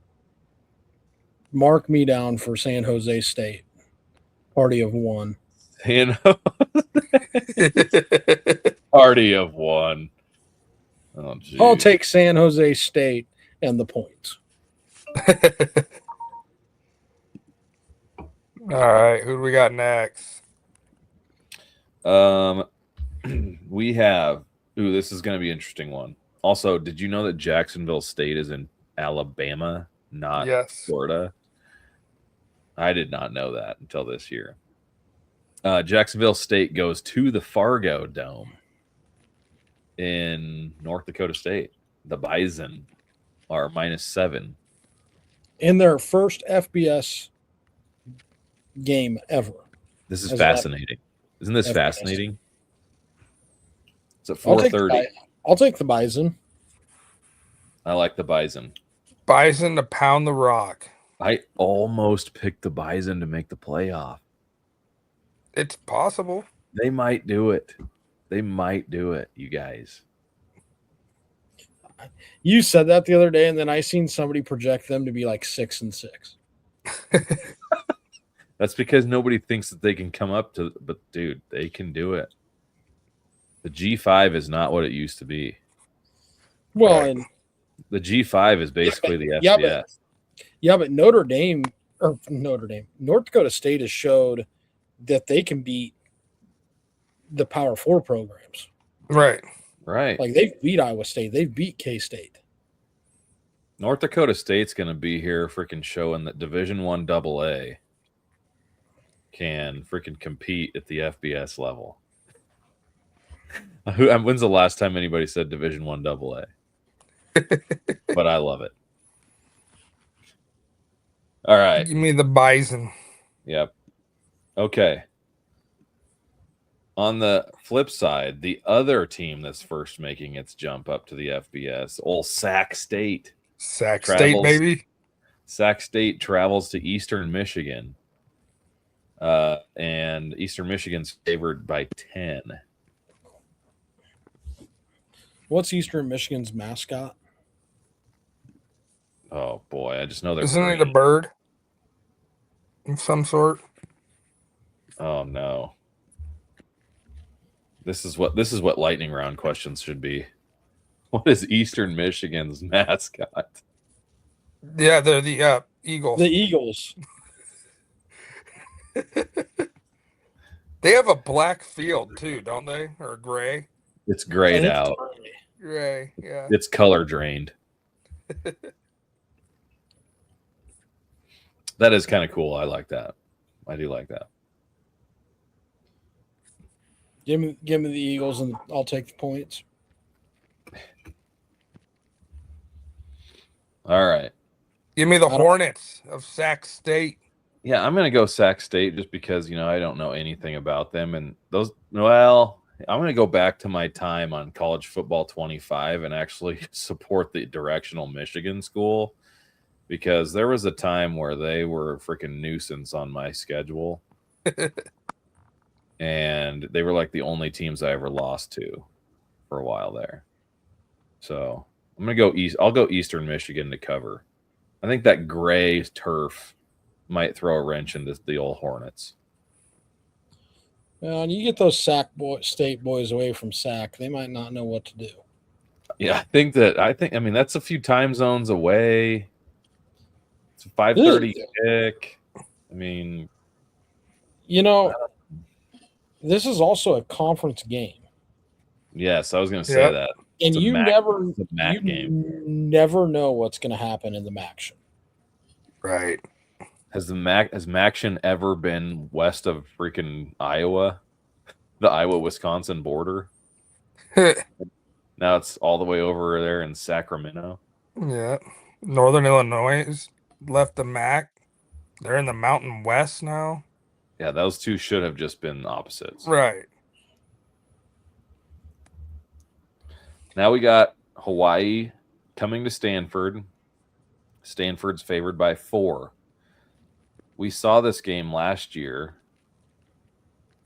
Mark me down for San Jose State. Party of one. Party of one. Oh, geez. I'll take San Jose State and the points. All right, who do we got next? We have. Ooh, this is going to be an interesting one. Also, did you know that Jacksonville State is in Alabama, not Florida? I did not know that until this year. Jacksonville State goes to the Fargo Dome in North Dakota State. The Bison are -7. In their first FBS game ever. This is fascinating. Isn't this FBS. Fascinating? It's at 4:30. I'll take the Bison. I like the Bison. Bison to pound the rock. I almost picked the Bison to make the playoff. It's possible. They might do it. They might do it, you guys. You said that the other day, and then I seen somebody project them to be like 6-6. That's because nobody thinks that they can come up to, but dude, they can do it. The G5 is not what it used to be. Well, Right. and The G5 is basically the yeah, FCS. but North Dakota State has showed that they can beat the Power 4 programs. Right. Right. Like they've beat Iowa State, they've beat K-State. North Dakota State's going to be here freaking showing that Division I AA can freaking compete at the FBS level. When's the last time anybody said Division I AA? But I love it. All right. Give me the Bison. Yep. Okay. On the flip side, the other team that's first making its jump up to the FBS, old Sac State. Sac State, Travels. baby. Sac State travels to Eastern Michigan. And Eastern Michigan's favored by 10. What's Eastern Michigan's mascot? Oh boy, I just know they're Isn't it a green. bird of some sort? Oh no. This is what lightning round questions should be. What is Eastern Michigan's mascot? Yeah, they're the Eagles. The Eagles. They have a black field too, don't they? Or gray? It's grayed I think out. Gray, yeah. It's color drained. That is kind of cool. I like that. I do like that. Give me the Eagles, and I'll take the points. All right. Give me the I don't- Hornets of Sac State. Yeah, I'm gonna go Sac State just because I don't know anything about them, and those. Well, I'm gonna go back to my time on College Football 25 and actually support the Directional Michigan School, because there was a time where they were a freaking nuisance on my schedule, and they were like the only teams I ever lost to for a while there. So I'm gonna go East. I'll go Eastern Michigan to cover. I think that gray turf might throw a wrench into the old Hornets. And you get those State boys away from Sac, they might not know what to do. Yeah, I mean that's a few time zones away. It's a 5:30 kick. I mean, this is also a conference game, yes, I was going to say Yep. that. and It's a you MAC- never it's a MAC game. never know what's going to happen in the MACtion. Right. Has Maction ever been west of freaking Iowa, the Iowa-Wisconsin border? Now it's all the way over there in Sacramento. Yeah. Northern Illinois has left the MAC. They're in the Mountain West now. Yeah, those two should have just been opposites. Right. Now we got Hawaii coming to Stanford. Stanford's favored by 4. We saw this game last year,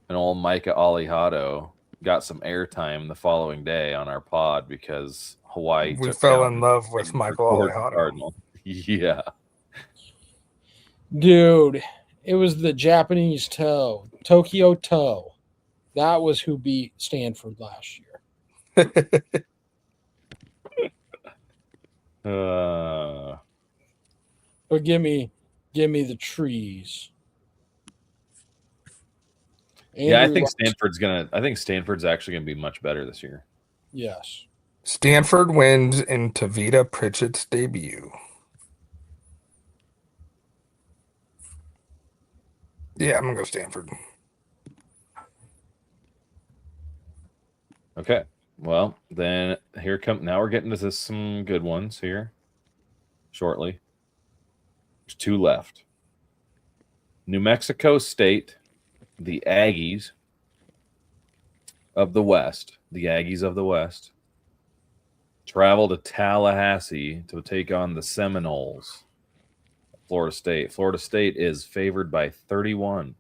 and old Micah Alejado got some airtime the following day on our pod because Hawaii We took fell down in love with the Michael Georgia Alejado. Cardinal. Yeah. Dude, it was the Japanese toe, Tokyo Toe. That was who beat Stanford last year. But give me the trees. Yeah, I Andrew think Luck's- I think Stanford's actually gonna be much better this year. Yes. Stanford wins in Tavita Pritchett's debut. Yeah, I'm going to go Stanford. Okay. Well, then now we're getting to some good ones here shortly. There's 2 left. New Mexico State, the Aggies of the West, travel to Tallahassee to take on the Seminoles. Florida State. Florida State is favored by 31.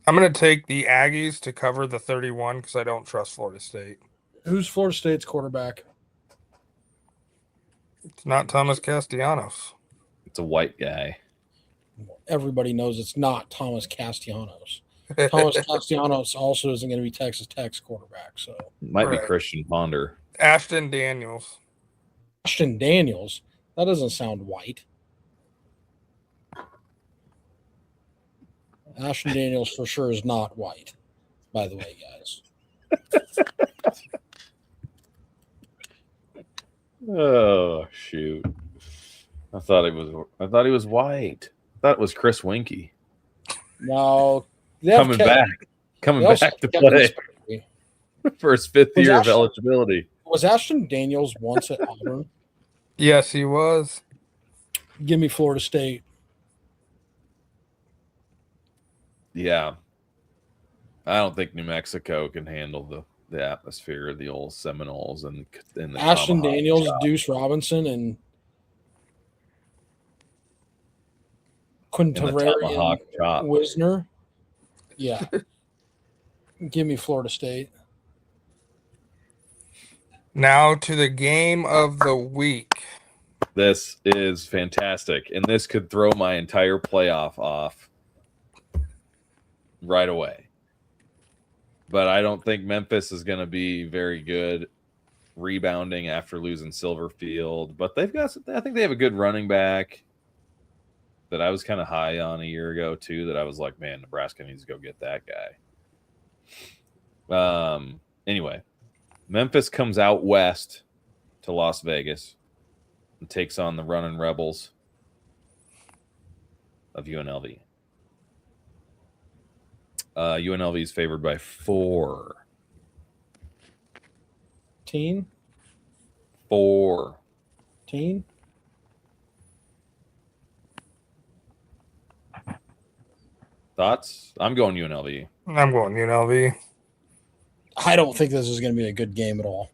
I'm going to take the Aggies to cover the 31 because I don't trust Florida State. Who's Florida State's quarterback? It's not Thomas Castellanos. It's a white guy. Everybody knows it's not Thomas Castellanos. Thomas Castellanos also isn't going to be Texas Tech's quarterback. So Might be Right. Christian Ponder. Ashton Daniels. Ashton Daniels, that doesn't sound white. Ashton Daniels for sure is not white, by the way, guys. Oh shoot! I thought he was white. I thought it was Chris Winkie No, they have coming Ke- coming they also back to have Kevin play Spacey. for his fifth Was year of Ashton- eligibility. Was Ashton Daniels once at Auburn? Yes, he was. Give me Florida State. Yeah, I don't think New Mexico can handle the atmosphere of the old Seminoles and the Ashton tomahawk Daniels, chop. Deuce Robinson, and And the tomahawk Quintarian chop. Wisner. Yeah. Give me Florida State. Now to the game of the week. This is fantastic, and this could throw my entire playoff off right away. But I don't think Memphis is going to be very good rebounding after losing Silverfield. But I think they have a good running back that I was kind of high on a year ago too. That I was like, man, Nebraska needs to go get that guy. Anyway, Memphis comes out west to Las Vegas and takes on the running Rebels of UNLV. UNLV is favored by 4. Teen? 4. Teen? Thoughts? I'm going UNLV. I'm going UNLV. I don't think this is going to be a good game at all.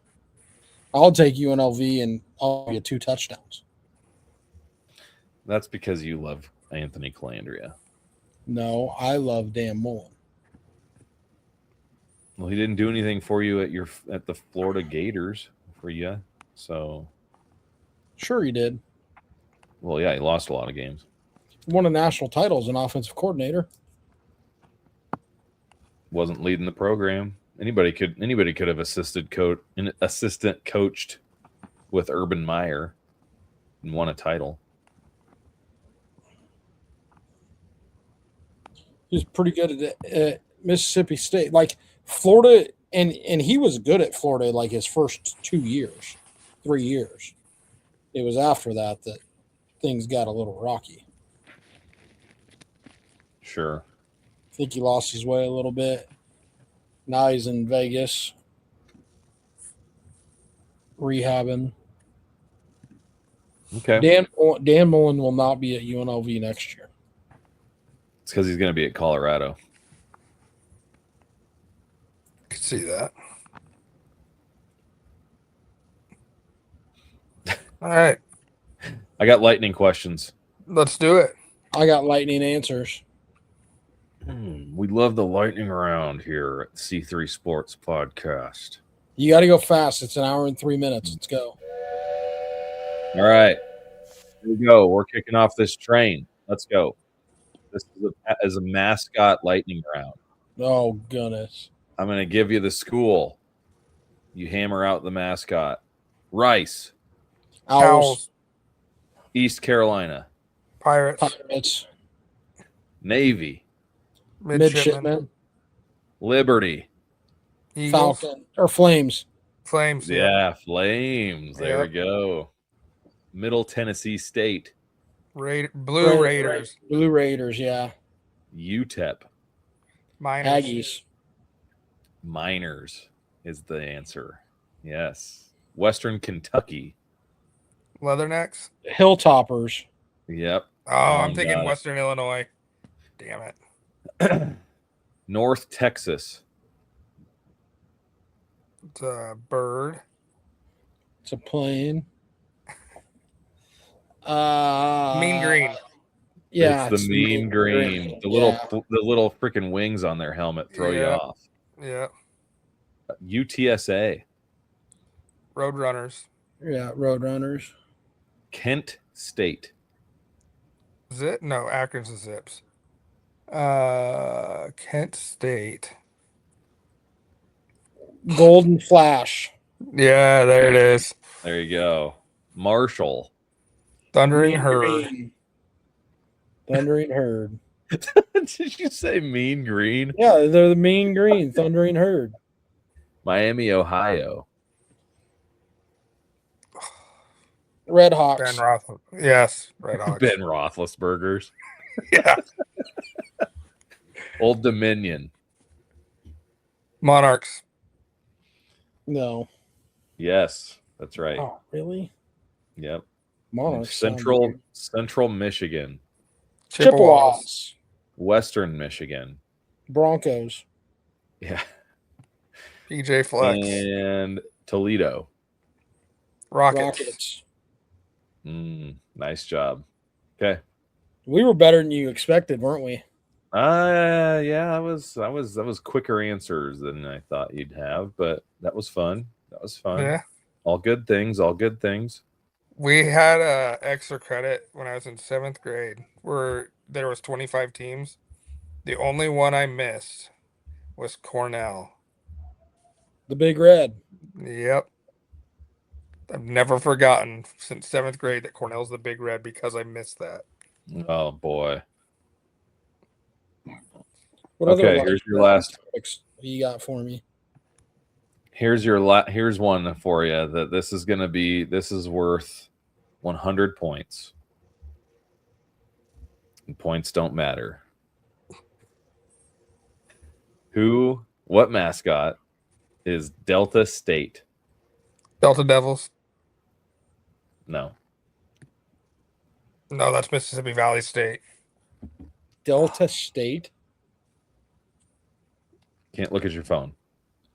I'll take UNLV and I'll get 2 touchdowns. That's because you love Anthony Calandria. No, I love Dan Mullen. Well, he didn't do anything for you at the Florida Gators for you. So, Sure he did. well, yeah, he lost a lot of games. He won a national title as an offensive coordinator. Wasn't leading the program. Anybody could have assistant coached with Urban Meyer and won a title. He was pretty good at Mississippi State. Like Florida, and he was good at Florida like his first 2 years, 3 years. It was after that things got a little rocky. Sure. I think he lost his way a little bit. Now he's in Vegas, rehabbing. Okay. Dan Mullen will not be at UNLV next year. It's because he's going to be at Colorado. Could see that. All right, I got lightning questions. let's do it. I got lightning answers. We love the lightning round here at C3 Sports Podcast. You got to go fast. It's an hour and 3 minutes. Let's go. All right. Here we go. We're kicking off this train. Let's go. This is a mascot lightning round. Oh, goodness. I'm going to give you the school. You hammer out the mascot. Rice, Owls, East Carolina, Pirates, Pirates, Navy, Midshipmen, Liberty. Eagles, Falcon, or Flames. Flames. Yeah, Flames. There we Yep. go. Middle Tennessee State, Blue Raiders, Blue Raiders, yeah. UTEP. Miners, Aggies. Miners is the answer. Yes. Western Kentucky. Leathernecks. Hilltoppers. Yep. Oh, I'm Got thinking it. Western Illinois. Damn it. North Texas. It's a bird. It's a plane. Mean Green. Yeah, it's the mean green. The Yeah. little freaking wings on their helmet throw you Yeah. off. Yeah. UTSA. Roadrunners. Yeah, Roadrunners. Kent State. Zip? No, Akron's the Zips. Kent State. Golden Flash. Yeah, there it is. There you go. Marshall. Thundering Mean Herd. Green. Thundering Herd. Did you say mean green? Yeah, they're the Mean Green. Thundering Herd. Miami, Ohio. Red Hawks. Ben Roth. Yes, Red Hawks. Ben Roethlisberger's. Yeah. Old Dominion. Monarchs. No. Yes, that's right. Oh, really? Yep. Monarchs. Central Michigan. Chippewas. Western Michigan. Broncos. Yeah. PJ Flex. And Toledo. Rockets. Nice job. Okay. We were better than you expected, weren't we? Yeah, that was quicker answers than I thought you'd have, but that was fun. Yeah. All good things, all good things. We had extra credit when I was in 7th grade where there was 25 teams. The only one I missed was Cornell. The Big Red. Yep. I've never forgotten since 7th grade that Cornell's the Big Red because I missed that. Oh boy. What Okay, here's your last. topics you got for me? Here's one for you that this is worth 100 points. And points don't matter. What mascot is Delta State? Delta Devils. No. No, that's Mississippi Valley State. Delta State? Can't look at your phone.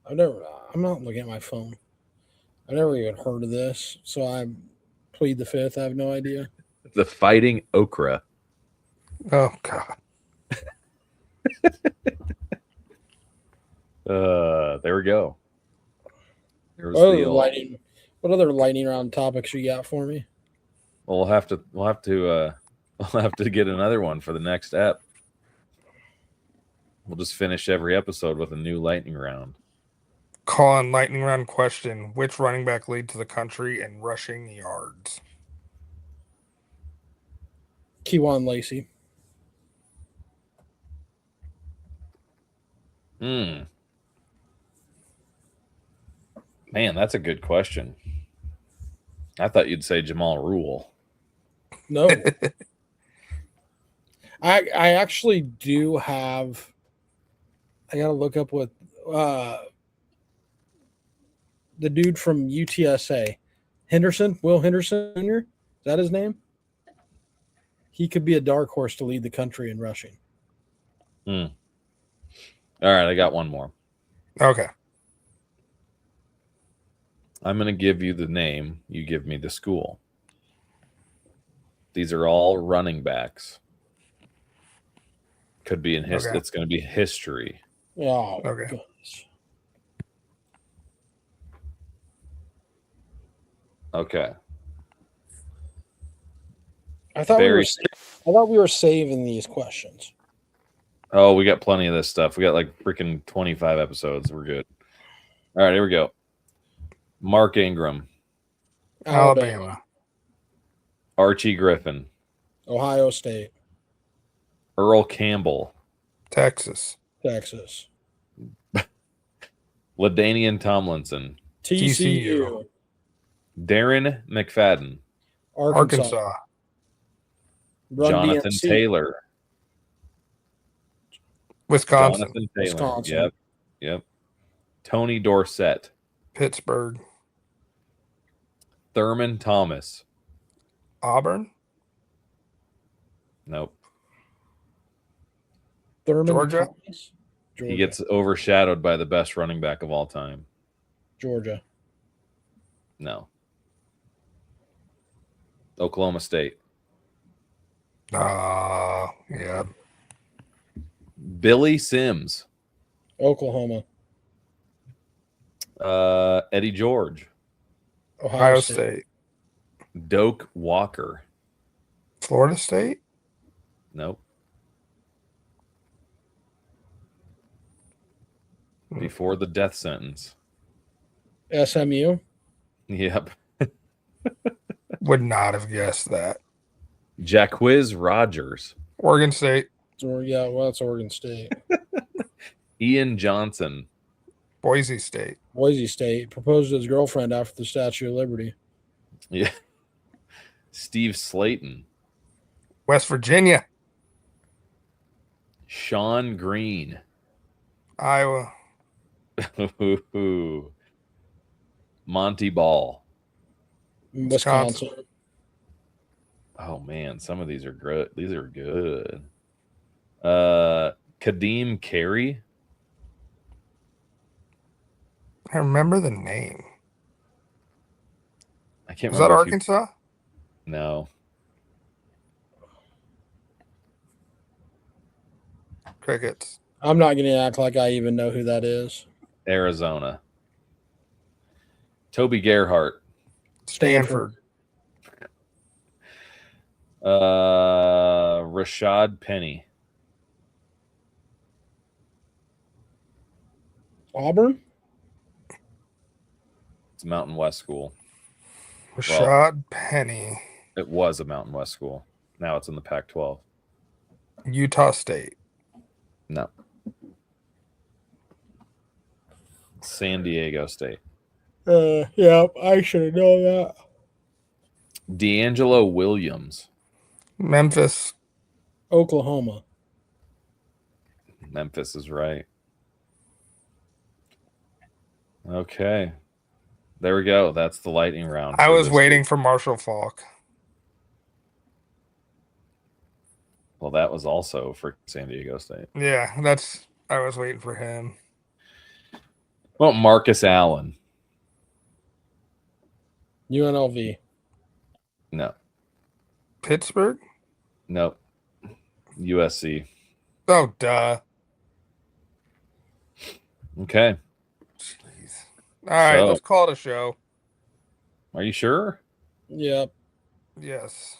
I'm not looking at my phone. I've never even heard of this, so I plead the fifth. I have no idea. The Fighting Okra. Oh, God. There we go. There's What other lightning round topics you got for me? Well, we'll have to get another one for the next ep. We'll just finish every episode with a new lightning round. Call on lightning round question. Which running back lead to the country in rushing yards? Keywan Lacey. Man, that's a good question. I thought you'd say Jamal Rule. No. I actually do have. I gotta look up what the dude from UTSA, Will Henderson Jr. Is that his name? He could be a dark horse to lead the country in rushing. All right, I got one more. Okay. I'm going to give you the name. You give me the school. These are all running backs. Could be in history. Okay. It's going to be history. Oh, Okay. goodness. Okay. I thought we were saving these questions. Oh, we got plenty of this stuff. We got like freaking 25 episodes. We're good. All right, here we go. Mark Ingram. Alabama. Archie Griffin. Ohio State. Earl Campbell. Texas. Texas. LaDainian Tomlinson. TCU. Darren McFadden. Arkansas. Run Jonathan DMC. Taylor. Wisconsin. Jonathan Taylor. Wisconsin. Yep. Tony Dorsett. Pittsburgh. Thurman Thomas. Auburn. Nope. Thurman Georgia? Thomas? He gets overshadowed by the best running back of all time. Georgia. No. Oklahoma State. Yeah. Billy Sims. Oklahoma. Eddie George. Ohio Ohio State. State. Doak Walker. Florida State. Nope. Before the death sentence. SMU. Yep. Would not have guessed that. Jacquiz Rogers. Oregon State. Yeah, well, that's Oregon State. Ian Johnson. Boise State. Boise State proposed to his girlfriend after the Statue of Liberty. Yeah. Steve Slayton. West Virginia. Sean Green. Iowa. Monty Ball. Wisconsin. Oh man, some of these are good. These are good. Kadeem Carey. I remember the name. I can't Was that remember. Arkansas? No. Crickets. I'm not going to act like I even know who that is. Arizona. Toby Gerhart. Stanford. Rashad Penny. Auburn? It's a Mountain West school. Rashad Penny. It was a Mountain West school. Now it's in the Pac-12. Utah State. No. San Diego State. Yeah, I should have known that. D'Angelo Williams. Memphis. Oklahoma. Memphis is right. Okay. There we go. That's the lightning round. I for was this waiting week. for Marshall Falk. Well, that was also for San Diego State. Yeah, I was waiting for him. Well, Marcus Allen. UNLV. No. Pittsburgh? Nope. USC. Oh, duh. Okay. Jeez. All right, So- let's call it a show. Are you sure? Yep. Yes.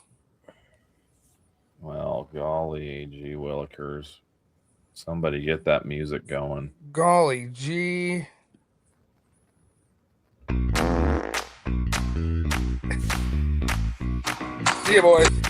Well, golly, gee willikers. Somebody get that music going. Golly gee. See you, boys.